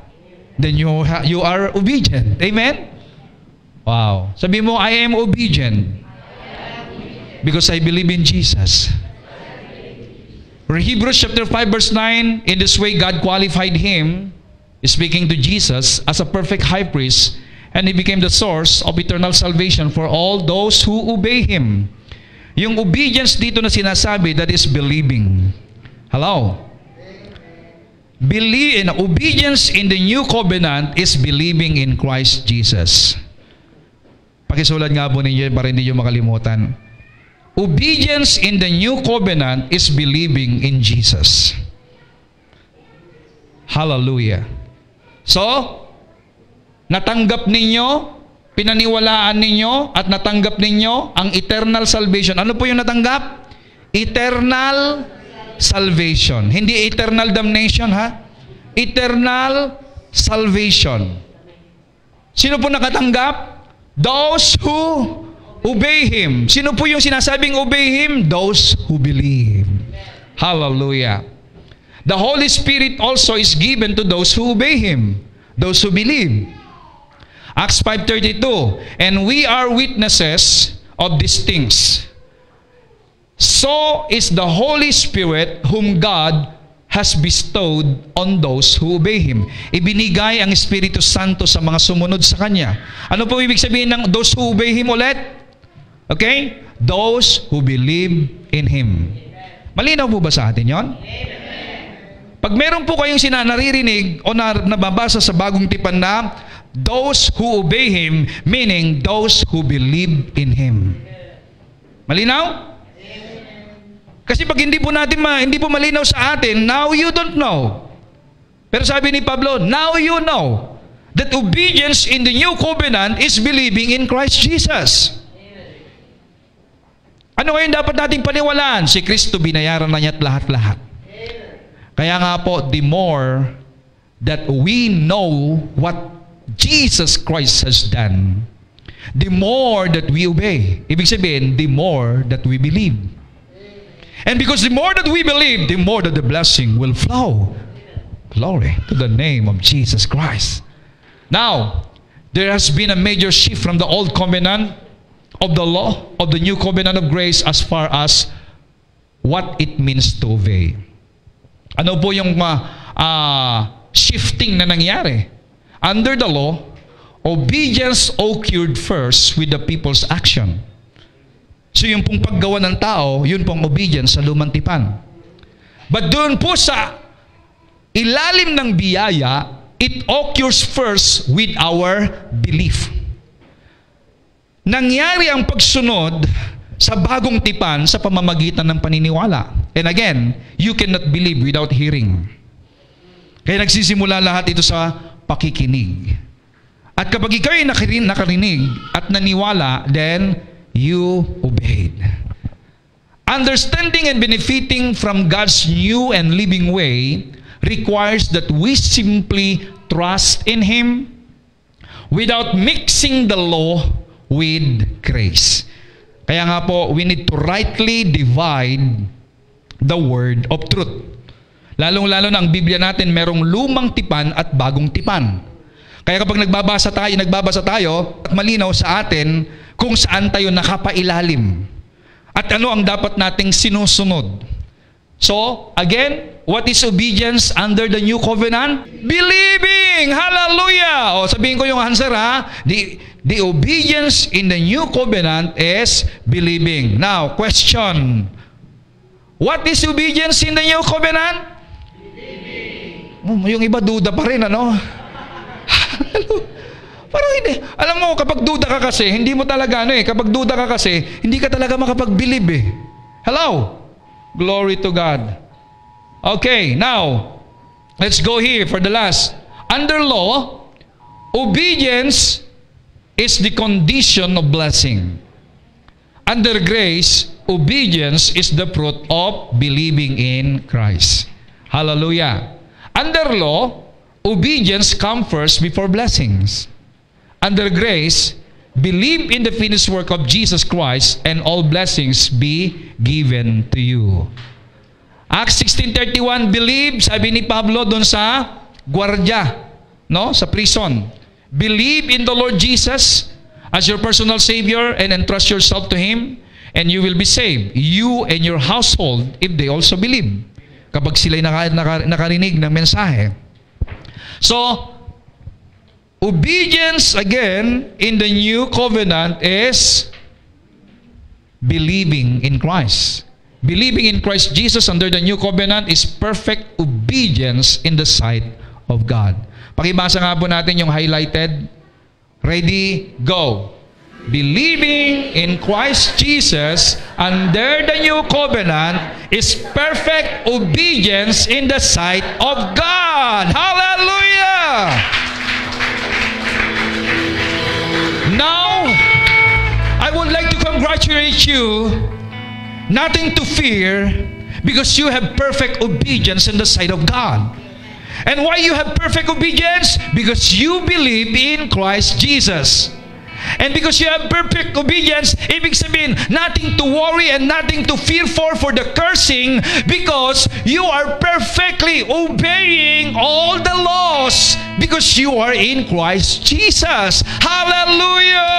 Then you are obedient. Amen? Wow. Sabi mo, I am obedient. Because I believe in Jesus. Hebrews chapter 5 verse 9, in this way God qualified him, speaking to Jesus, as a perfect high priest, and he became the source of eternal salvation for all those who obey him. Yung obedience dito na sinasabi, that is believing. Hello? Obedience in the new covenant is believing in Christ Jesus. Pakisulat nga po ninyo para hindi nyo makalimutan. Obedience in the new covenant is believing in Jesus. Hallelujah. So, natanggap ninyo, pinaniwalaan ninyo, at natanggap ninyo ang eternal salvation. Ano po yung natanggap? Eternal salvation. Hindi eternal damnation, ha? Eternal salvation. Sino po nakatanggap? Those who obey Him. Sino po yung sinasabing obey Him? Those who believe. Hallelujah. The Holy Spirit also is given to those who obey Him. Those who believe. Acts 5:32. And we are witnesses of these things. So is the Holy Spirit whom God has bestowed on those who obey Him. Ibinigay ang Espiritu Santo sa mga sumunod sa Kanya. Ano po ibig sabihin ng those who obey Him ulit? Okay? Those who believe in Him. Malinaw po ba sa atin yon? Pag meron po kayong naririnig o nababasa sa bagong tipan na those who obey Him, meaning those who believe in Him. Malinaw? Kasi pag hindi po malinaw sa atin, now you don't know. Pero sabi ni Pablo, now you know that obedience in the new covenant is believing in Christ Jesus. Ano ngayon dapat nating paniwalaan? Si Kristo, binayaran na niya at lahat-lahat. Kaya nga po, the more that we know what Jesus Christ has done, the more that we obey. Ibig sabihin, the more that we believe. And because the more that we believe, the more that the blessing will flow. Glory to the name of Jesus Christ. Now, there has been a major shift from the old covenant of the law, of the new covenant of grace, as far as what it means to obey. Ano po yung shifting na nangyari? Under the law, obedience occurred first with the people's action. So yung pong paggawa ng tao, yun pong obedience sa lumang tipan. But doon po sa ilalim ng biyaya, it occurs first with our belief. Nangyari ang pagsunod sa bagong tipan sa pamamagitan ng paniniwala. And again, you cannot believe without hearing. Kaya nagsisimula lahat ito sa pakikinig. At kapag ikaw ay nakarinig at naniwala, then you obeyed. Understanding and benefiting from God's new and living way requires that we simply trust in Him without mixing the law with grace. Kaya nga po, we need to rightly divide the word of truth. Lalong-lalo na ang Biblia natin merong lumang tipan at bagong tipan. Kaya kapag nagbabasa tayo at malinaw sa atin kung saan tayo nakapailalim at ano ang dapat nating sinusunod. So, again, what is obedience under the new covenant? Believing! Hallelujah! O, sabihin ko yung answer ha. The obedience in the new covenant is believing. Now, question. What is obedience in the new covenant? Believing. Yung iba duda pa rin, ano? Parang hindi. Alam mo, kapag duda ka kasi, hindi mo talaga, kapag duda ka kasi, hindi ka talaga makapag-believe eh. Hello? Glory to God. Okay, now, let's go here for the last. Under law, obedience is the condition of blessing. Under grace, obedience is the fruit of believing in Christ. Hallelujah. Under law, obedience comes first before blessings. Under grace, believe in the finished work of Jesus Christ and all blessings be given to you. Acts 16:31, believe, sabi ni Pablo doon sa gwardiya, sa prison. Believe in the Lord Jesus as your personal Savior and entrust yourself to Him and you will be saved. You and your household if they also believe. Kapag sila'y nakarinig ng mensahe. So, obedience, again, in the new covenant is believing in Christ. Believing in Christ Jesus under the new covenant is perfect obedience in the sight of God. Pakibasa nga po natin yung highlighted. Ready, go. Believing in Christ Jesus under the new covenant is perfect obedience in the sight of God. Hallelujah! Now, I would like to congratulate you, nothing to fear, because you have perfect obedience in the sight of God. And why you have perfect obedience? Because you believe in Christ Jesus. And because you have perfect obedience, ibig sabihin, nothing to worry and nothing to fear for the cursing, because you are perfectly obeying all the laws because you are in Christ Jesus. Hallelujah!